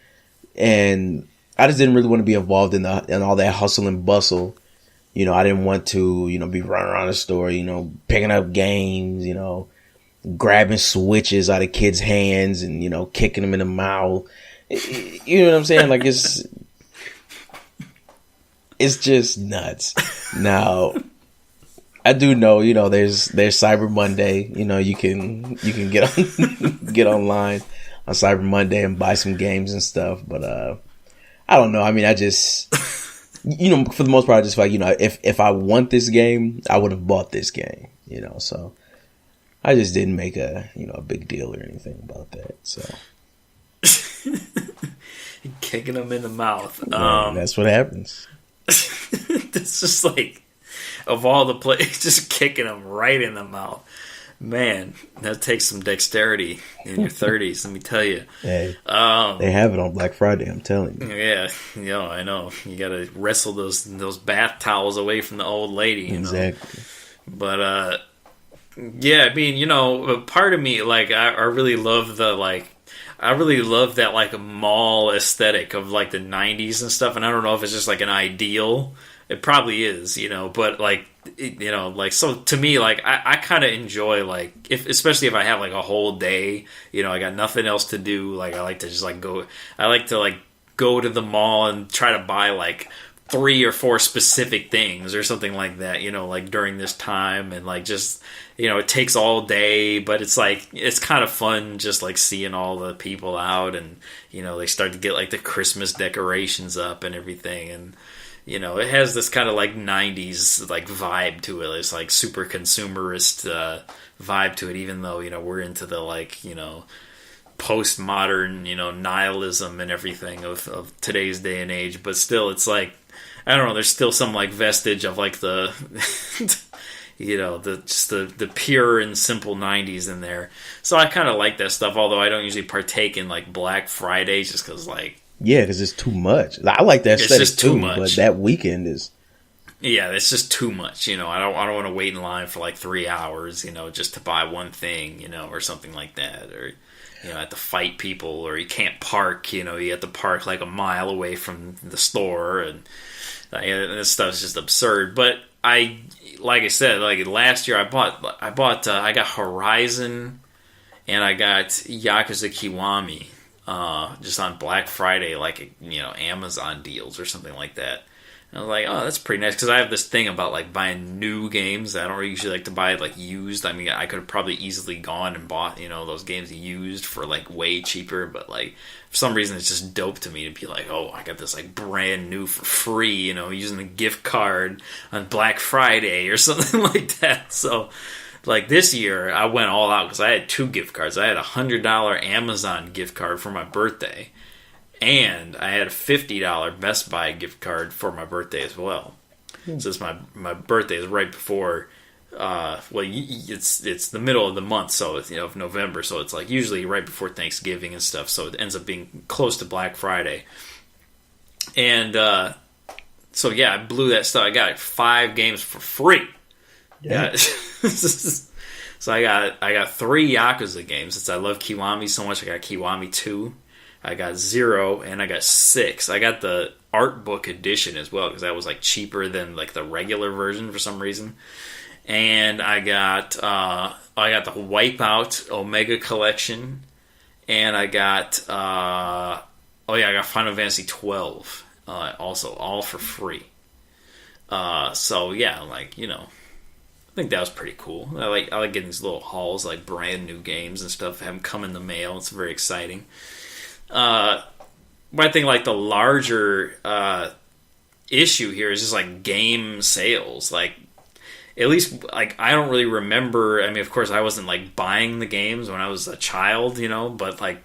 And I just didn't really want to be involved in all that hustle and bustle. I didn't want to, be running around the store, picking up games, grabbing switches out of kids' hands and, kicking them in the mouth. You know what I'm saying? Like it's just nuts. Now, I do know, there's Cyber Monday. You can get online on Cyber Monday and buy some games and stuff. But I don't know. I mean, I just, for the most part, I just feel like, if I want this game, I would have bought this game. So I just didn't make a big deal or anything about that. So kicking them in the mouth. That's what happens. It's just like, of all the plays, just kicking them right in the mouth. Man, that takes some dexterity in your 30s, let me tell you. Hey, they have it on Black Friday, I'm telling you. Yeah, I know. You got to wrestle those bath towels away from the old lady. Exactly. But, yeah, I mean, part of me, like, I really love I really love that, like, mall aesthetic of, like, the 90s and stuff, and I don't know if it's just, like, an ideal. It probably is, but, like, so to me, like, I kind of enjoy, like, especially if I have, like, a whole day, I got nothing else to do, like, I like to just, like, go to the mall and try to buy, like, 3 or 4 specific things or something like that, like, during this time, and, like, just... it takes all day, but it's like, it's kind of fun just like seeing all the people out and, they start to get like the Christmas decorations up and everything. And, it has this kind of like 90s like vibe to it. It's like super consumerist vibe to it, even though, we're into the like, postmodern, nihilism and everything of today's day and age. But still, it's like, I don't know, there's still some like vestige of like the... the pure and simple 90s in there. So I kind of like that stuff, although I don't usually partake in, like, Black Friday just because, like... Yeah, because it's too much. I like that aesthetic too, much. But that weekend is... Yeah, it's just too much, I don't want to wait in line for, like, 3 hours, just to buy one thing, or something like that. Or, have to fight people, or you can't park, you have to park, like, a mile away from the store, and this stuff's just absurd. But like I said, like last year, I got Horizon and I got Yakuza Kiwami, just on Black Friday, like, Amazon deals or something like that. And I was like, oh, that's pretty nice, because I have this thing about, like, buying new games. I don't usually like to buy, like, used. I mean, I could have probably easily gone and bought, those games used for, like, way cheaper, but, like, for some reason it's just dope to me to be like, oh, I got this, like, brand new for free, using a gift card on Black Friday or something like that. So, like, this year, I went all out, because I had 2 gift cards. I had a $100 Amazon gift card for my birthday, and I had a $50 Best Buy gift card for my birthday as well. Since my birthday is right before, it's the middle of the month, so it's, of November, so it's like usually right before Thanksgiving and stuff. So it ends up being close to Black Friday, and so yeah, I blew that stuff. I got 5 games for free. Yeah. So I got 3 Yakuza games. Since I love Kiwami so much, I got Kiwami 2. I got 0, and I got 6. I got the art book edition as well, because that was like cheaper than like the regular version for some reason. And I got the Wipeout Omega Collection, and I got I got Final Fantasy 12 also, all for free. So yeah, like, think that was pretty cool. I like getting these little hauls, like brand new games and stuff, have them come in the mail. It's very exciting. But I think like the larger issue here is just like game sales. Like, at least like I don't really remember. I mean, of course, I wasn't like buying the games when I was a child, but like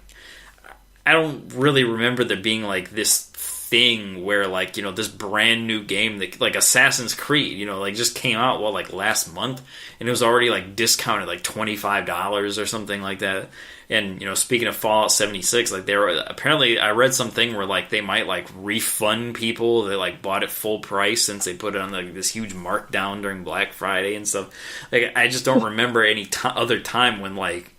I don't really remember there being like this thing where like this brand new game that like Assassin's Creed like just came out like last month, and it was already like discounted like $25 or something like that. And speaking of Fallout 76, like they were apparently, I read something where like they might like refund people that like bought it full price since they put it on like this huge markdown during Black Friday and stuff. Like I just don't remember any other time when like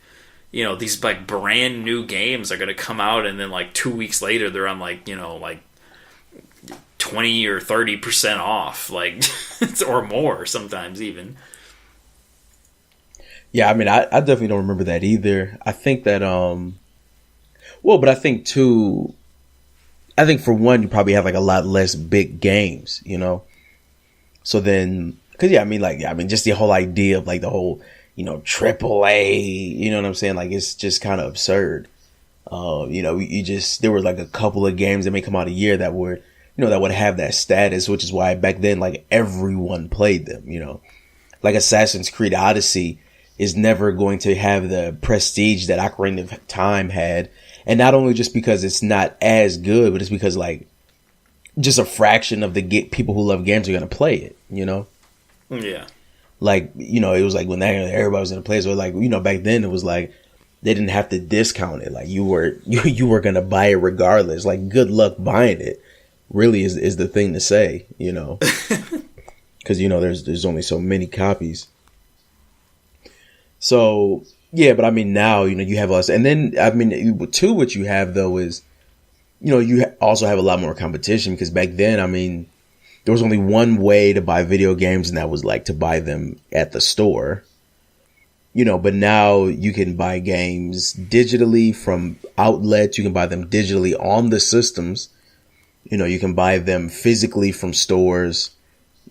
these like brand new games are going to come out, and then like 2 weeks later they're on like like 20 or 30% off, like or more sometimes even. Yeah, I mean, I definitely don't remember that either. I think that, but I think too, for one, you probably have like a lot less big games, So then, cause yeah, I mean, just the whole idea of like the whole, AAA, you know what I'm saying? Like, it's just kind of absurd. There were like a couple of games that may come out a year that were, that would have that status, which is why back then, like everyone played them, like Assassin's Creed Odyssey is never going to have the prestige that Ocarina of Time had. And not only just because it's not as good, but it's because like just a fraction of the people who love games are going to play it, Yeah. Like, it was like when everybody was going to play it. So like, back then it was like, they didn't have to discount it. Like you were going to buy it regardless. Like good luck buying it really is the thing to say, cause there's only so many copies. So, yeah, but I mean, now, you have us. And then, I mean, too, what you have, though, is, you also have a lot more competition because back then, I mean, there was only one way to buy video games, and that was like to buy them at the store. But now you can buy games digitally from outlets. You can buy them digitally on the systems. You can buy them physically from stores.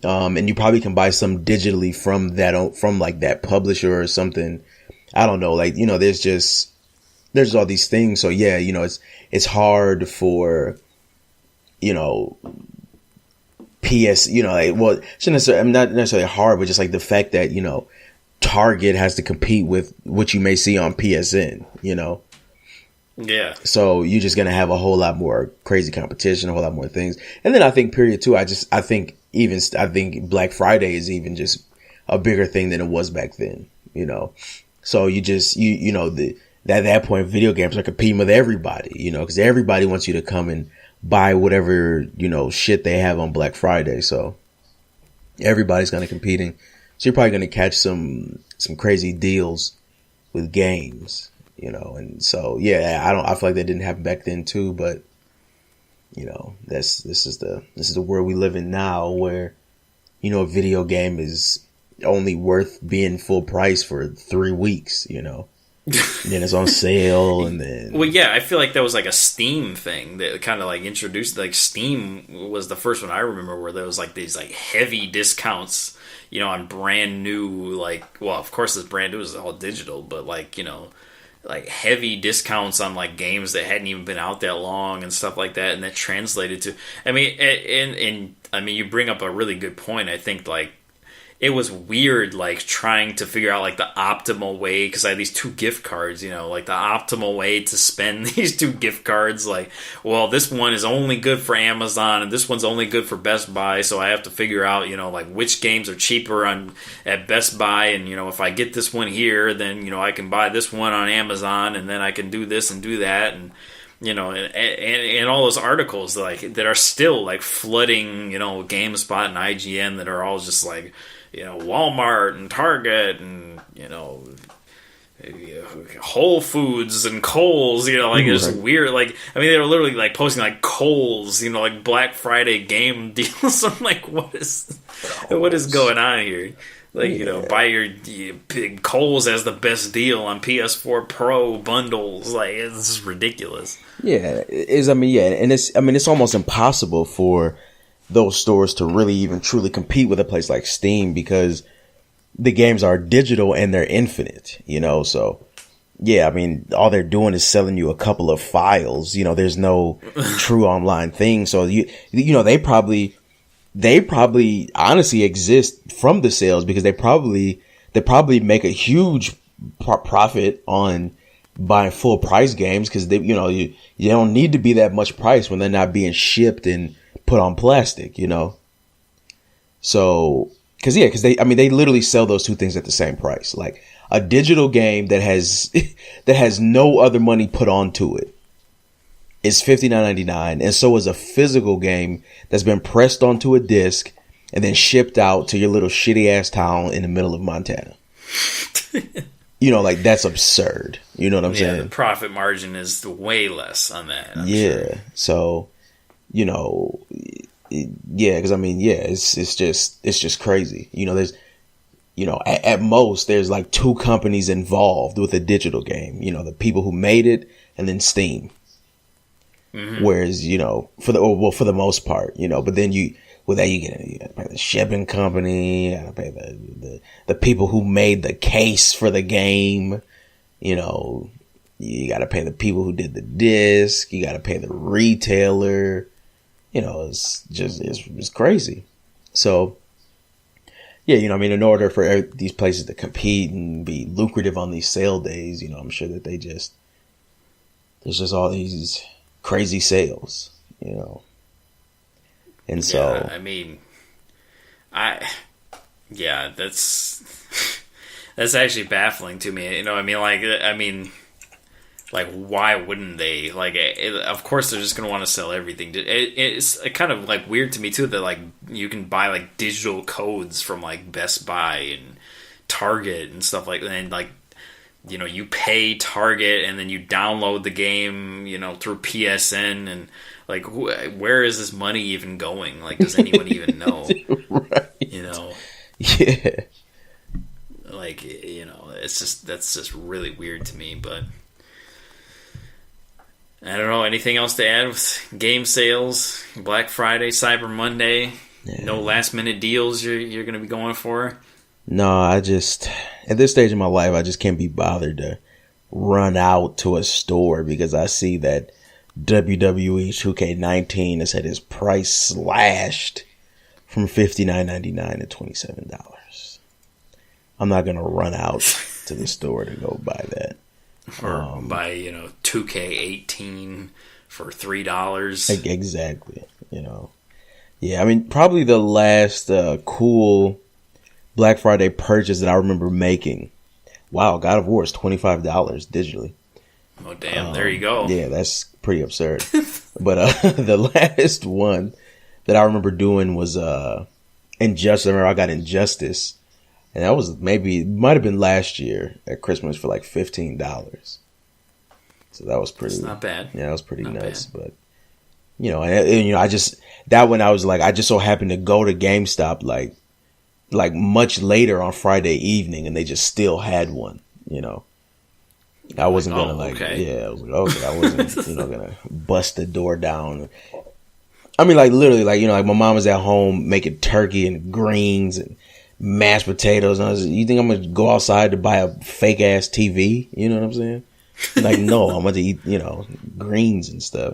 And you probably can buy some digitally from like that publisher or something. I don't know. Like, there's all these things. So yeah, it's hard for, PS, shouldn't necessarily, not necessarily hard, but just like the fact that, Target has to compete with what you may see on PSN, Yeah. So you're just going to have a whole lot more crazy competition, a whole lot more things. And then I think period two, I think Black Friday is even just a bigger thing than it was back then, So you just, at that point, video games are competing with everybody, because everybody wants you to come and buy whatever, shit they have on Black Friday. So everybody's kind of competing. So you're probably going to catch some crazy deals with games, and so, yeah, I feel like that didn't happen back then too, but this is the world we live in now where, a video game is only worth being full price for 3 weeks, And then it's on sale, and then... Well, yeah, I feel like that was like a Steam thing that kind of like introduced... Like, Steam was the first one I remember where there was like these like heavy discounts, on brand new, like... Well, of course, this brand new is all digital, but like, like heavy discounts on like games that hadn't even been out that long and stuff like that, and that translated to... I mean, and I mean, you bring up a really good point. I think like... It was weird, like, trying to figure out, like, the optimal way, because I had these 2 gift cards, like, the optimal way to spend these 2 gift cards, like, well, this one is only good for Amazon, and this one's only good for Best Buy, so I have to figure out, like, which games are cheaper at Best Buy, and, if I get this one here, then, I can buy this one on Amazon, and then I can do this and do that, and... and all those articles like that are still like flooding, GameSpot and IGN that are all just like, Walmart and Target and Whole Foods and Kohl's, like it's weird. Like I mean, they were literally like posting like Kohl's, like Black Friday game deals. I'm like, what is going on here? Like, buy your big Kohl's as the best deal on PS4 Pro bundles. Like, it's ridiculous. Yeah, and it's almost impossible for those stores to really even truly compete with a place like Steam because, the games are digital and they're infinite, so yeah, I mean, all they're doing is selling you a couple of files, there's no true online thing. So they probably honestly exist from the sales because they probably make a huge profit on buying full price games because you don't need to be that much price when they're not being shipped and put on plastic, So, because they literally sell those two things at the same price. Like a digital game that has no other money put onto it is $59.99, and so is a physical game that's been pressed onto a disc and then shipped out to your little shitty ass town in the middle of Montana. Like that's absurd. You know what I'm saying? The profit margin is way less on that. I'm yeah. sure. So, because it's just crazy. There's, at most there's like two companies involved with a digital game. The people who made it and then Steam. Mm-hmm. Whereas, for the most part, but then you gotta pay the shipping company, you gotta pay the people who made the case for the game, you gotta pay the people who did the disc, you gotta pay the retailer, it's crazy. So, yeah, in order for these places to compete and be lucrative on these sale days, I'm sure that there's just all these crazy sales, and so that's actually baffling to me. Like why wouldn't they? Like, of course they're just gonna want to sell everything. It's kind of like weird to me too that like you can buy like digital codes from like Best Buy and Target and stuff like that, and like you pay Target and then you download the game through PSN, and like where is this money even going? Like, does anyone even know? Right. Yeah. Like, that's just really weird to me, but I don't know. Anything else to add with game sales, Black Friday, Cyber Monday? Yeah. No last minute deals you're going to be going for? No, at this stage in my life, I just can't be bothered to run out to a store because I see that WWE 2K19 has had its price slashed from $59.99 to $27. I'm not going to run out to the store to go buy that. Or buy 2K18 for $3. Exactly. Yeah, I mean, probably the last cool Black Friday purchase that I remember making. Wow, God of War is $25 digitally. Oh damn! There you go. Yeah, that's pretty absurd. But the last one that I remember doing was Injustice. I remember I got Injustice. And that was might have been last year at Christmas for like $15. So that was pretty. That's not bad. Yeah, that was pretty not nuts. Bad. But I just that one I was like, I just so happened to go to GameStop like much later on Friday evening, and they just still had one. I wasn't gonna okay. I was like, okay, I wasn't gonna bust the door down. I mean, like literally, like my mom was at home making turkey and greens and mashed potatoes, and I was like, you think I'm gonna go outside to buy a fake ass TV? You know what I'm saying? Like, no, I'm going to eat greens and stuff.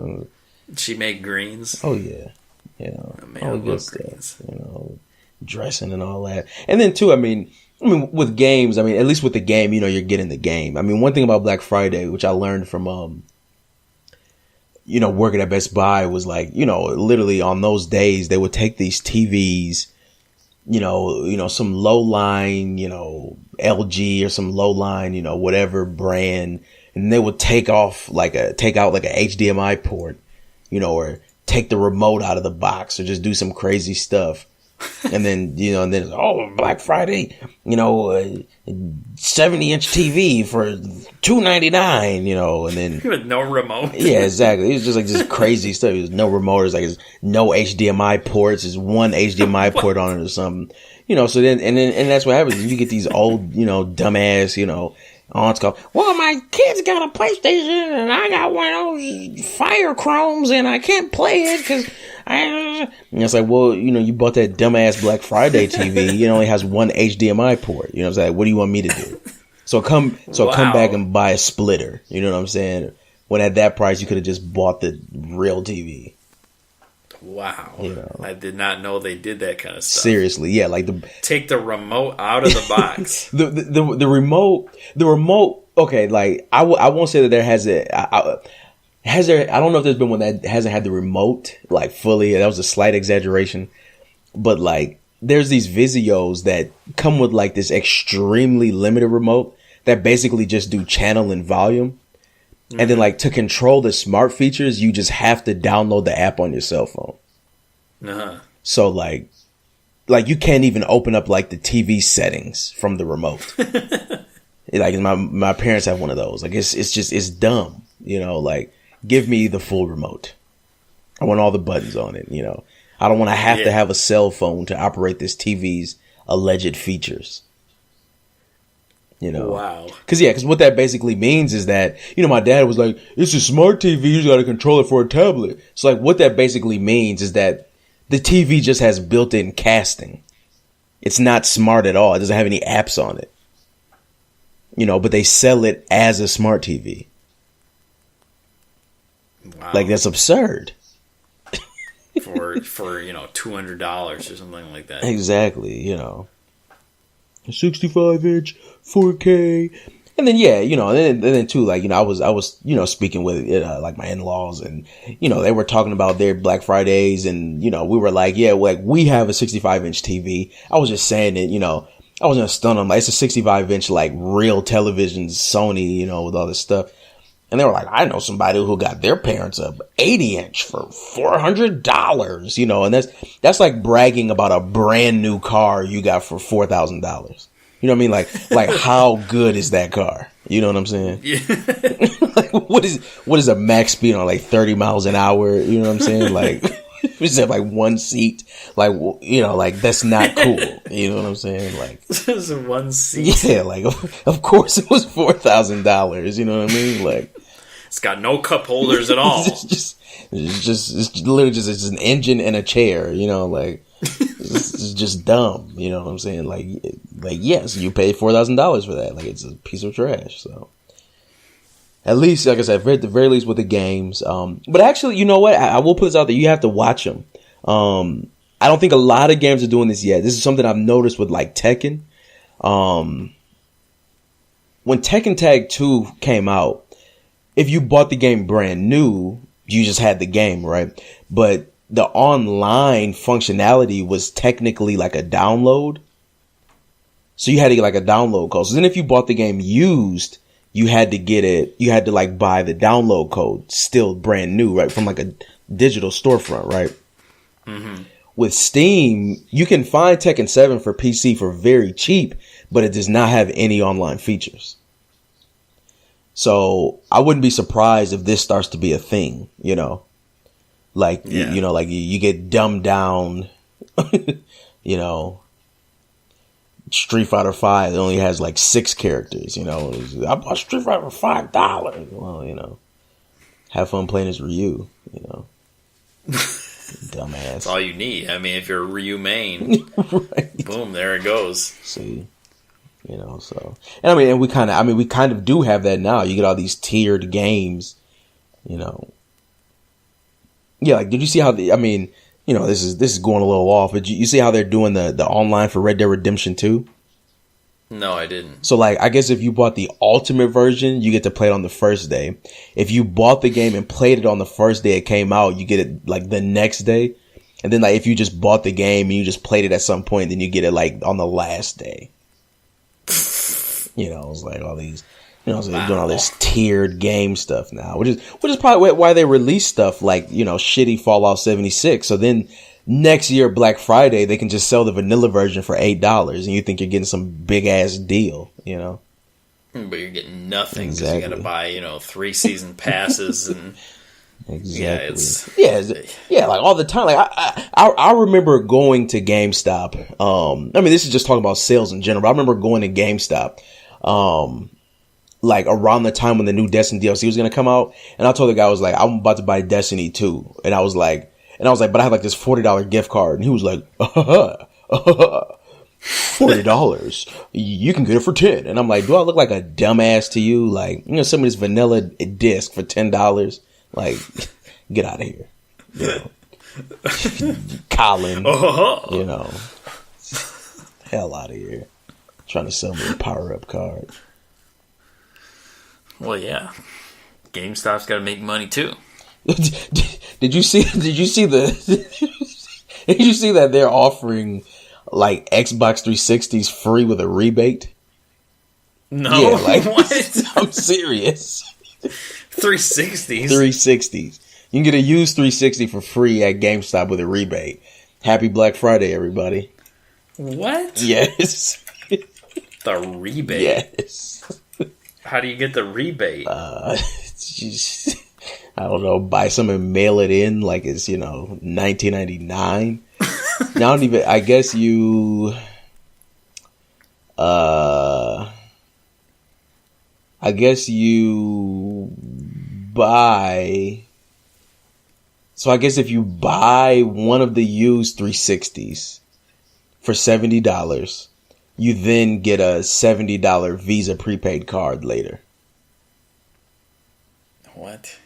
She make greens. Oh yeah, all good greens. Dressing and all that. And then too, I mean, with games, at least with the game, you're getting the game. I mean, one thing about Black Friday, which I learned from working at Best Buy, was like, literally on those days they would take these TVs, some low line, LG or some low line, whatever brand, and they would take out like a HDMI port, or take the remote out of the box or just do some crazy stuff. And then, Black Friday, 70-inch TV for $299, and then with no remote. Yeah, exactly. It was just like this crazy stuff. There's no remote. There's no HDMI ports. There's one HDMI port on it or something. So then that's what happens. You get these old, dumbass, aunts go, well, my kid's got a PlayStation and I got one of those Fire Chromes and I can't play it because And it's like, well, you bought that dumbass Black Friday TV. It only has one HDMI port. You know what I'm saying? What do you want me to do? So come back and buy a splitter. You know what I'm saying? When at that price, you could have just bought the real TV. Wow. I did not know they did that kind of stuff. Seriously, yeah. Like take the remote out of the box. the remote. Okay, like I won't say that there has it. Has there? I don't know if there's been one that hasn't had the remote like fully. That was a slight exaggeration, but like there's these Vizios that come with like this extremely limited remote that basically just do channel and volume. And then, like, to control the smart features, you just have to download the app on your cell phone. So, like you can't even open up, like, the TV settings from the remote. Like, my parents have one of those. Like, it's dumb. Like, give me the full remote. I want all the buttons on it, I don't want to have to have a cell phone to operate this TV's alleged features. Wow. Because what that basically means is that, my dad was like, it's a smart TV, you just got to control it for a tablet. So, like, what that basically means is that the TV just has built-in casting. It's not smart at all. It doesn't have any apps on it. But they sell it as a smart TV. Wow. Like, that's absurd. for $200 or something like that. Exactly, 65-inch, 4K. And then, and then too, like, I was, speaking with, like my in-laws and, they were talking about their Black Fridays and, we were like, we have a 65-inch TV. I was just saying it, I was going to stun them. Like, it's a 65-inch, like, real television, Sony, with all this stuff. And they were like, I know somebody who got their parents a 80-inch for $400, and that's like bragging about a brand new car you got for $4,000. You know what I mean? Like how good is that car? You know what I'm saying? Yeah. Like, what is a max speed on, like 30 miles an hour? You know what I'm saying? Like, just have like one seat, like, like that's not cool. You know what I'm saying? Like, just one seat. Yeah, like of course it was $4,000. You know what I mean? Like, it's got no cup holders at all. It's literally just an engine and a chair. Like it's just dumb. You know what I'm saying? Like yes, you paid $4,000 for that. Like, it's a piece of trash. So. At least, like I said, at the very least with the games. But actually, you know what? I will put this out there. You have to watch them. I don't think a lot of games are doing this yet. This is something I've noticed with, like, Tekken. When Tekken Tag 2 came out, if you bought the game brand new, you just had the game, right? But the online functionality was technically like a download. So you had to get like a download code. So then if you bought the game used, you had to like buy the download code still brand new, right? From like a digital storefront, right? Mm-hmm. With Steam, you can find Tekken 7 for PC for very cheap, but it does not have any online features. So I wouldn't be surprised if this starts to be a thing, like, like you get dumbed down, Street Fighter 5 only has like 6 characters, I bought Street Fighter for $5. Well, have fun playing as Ryu, dumbass. That's all you need. I mean, if you're a Ryu main, right. Boom, there it goes. See, so, and we kind of do have that now. You get all these tiered games, Yeah, like, did you see how this is going a little off, but you see how they're doing the online for Red Dead Redemption 2? No, I didn't. So, like, I guess if you bought the ultimate version, you get to play it on the first day. If you bought the game and played it on the first day it came out, you get it, like, the next day. And then, like, if you just bought the game and you just played it at some point, then you get it, like, on the last day. It's like all these... so they're doing all this tiered game stuff now, which is probably why they release stuff like, shitty Fallout 76. So then next year, Black Friday, they can just sell the vanilla version for $8 and you think you're getting some big ass deal, But you're getting nothing because you got to buy, 3 season passes and exactly. Yeah, like all the time. Like I remember going to GameStop. This is just talking about sales in general. But I remember going to GameStop. Like around the time when the new Destiny DLC was going to come out. And I told the guy, I was like, I'm about to buy Destiny 2. And I was like, And I was like, but I have like this $40 gift card. And he was like, $40. You can get it for $10. And I'm like, do I look like a dumbass to you? Like, some of this vanilla disc for $10. Like, get out of here. Colin. Hell out of here. Trying to sell me a power-up card. Well, yeah. GameStop's got to make money too. Did you see did you see that they're offering like Xbox 360s free with a rebate? No. Yeah, like, what? I'm serious. 360s. 360s. You can get a used 360 for free at GameStop with a rebate. Happy Black Friday, everybody. What? Yes. The rebate? Yes. How do you get the rebate? Just, I don't know, buy some and mail it in like it's, $19.99. Now, I guess you, buy, so I guess if you buy one of the used 360s for $70, you then get a $70 Visa prepaid card later. What?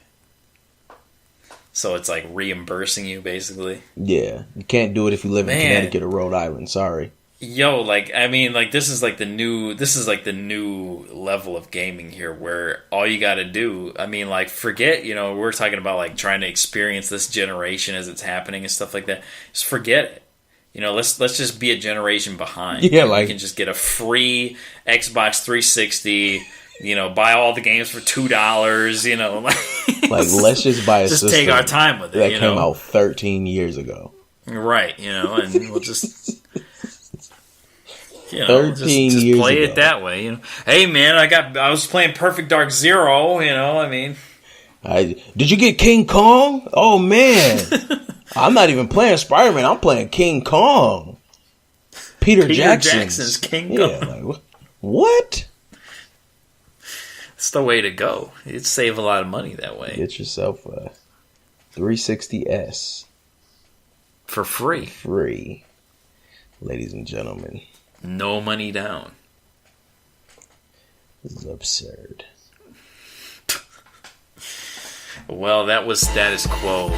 So it's like reimbursing you, basically? Yeah. You can't do it if you live in Connecticut or Rhode Island. Sorry. Yo, this is like the new level of gaming here, where all you got to do, forget, we're talking about like trying to experience this generation as it's happening and stuff like that. Just forget it. Let's just be a generation behind. Yeah, like, you can just get a free Xbox 360. Buy all the games for $2. Like, let's just buy a just system take our time with it. That came out 13 years ago. Right, and we'll just 13 just years play ago. it that way. Hey man, I was playing Perfect Dark Zero. Did you get King Kong? Oh man, I'm not even playing Spider-Man. I'm playing King Kong. Peter Jackson's King Kong. Yeah, like, what? It's the way to go. You'd save a lot of money that way. Get yourself a 360S for free. Free, ladies and gentlemen. No money down. This is absurd. Well, that was Status Quo,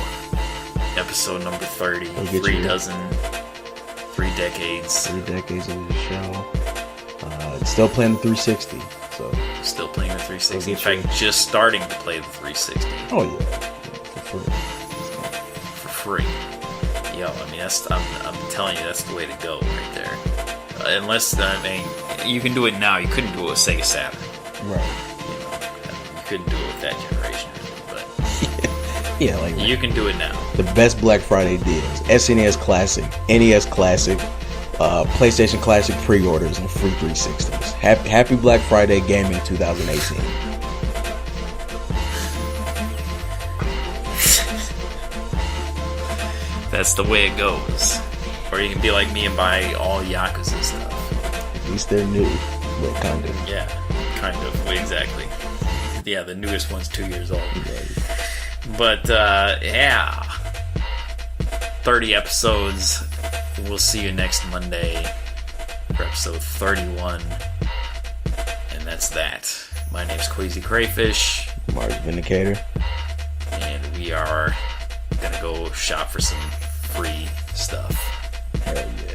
episode number 30. 3 decades. 3 decades of the show. Still playing the 360. So still playing the 360. In fact, just starting to play the 360. Oh yeah, for free. Yo, I'm telling you, that's the way to go right there. Unless you can do it now. You couldn't do it with Sega Saturn. Right. You couldn't do it with that generation. But yeah, like you can do it now. The best Black Friday deals: SNES Classic, NES Classic, PlayStation Classic pre-orders, and free 360s. Happy Black Friday gaming 2018. That's the way it goes. Or you can be like me and buy all Yakuza stuff. At least they're new. Well, kind of. Yeah, kind of. Exactly. Yeah, the newest one's 2 years old. But, yeah. 30 episodes. We'll see you next Monday for episode 31. And that's that. My name's Queasy Crayfish. Mars Vindicator. And we are gonna go shop for some free stuff. Hell yeah.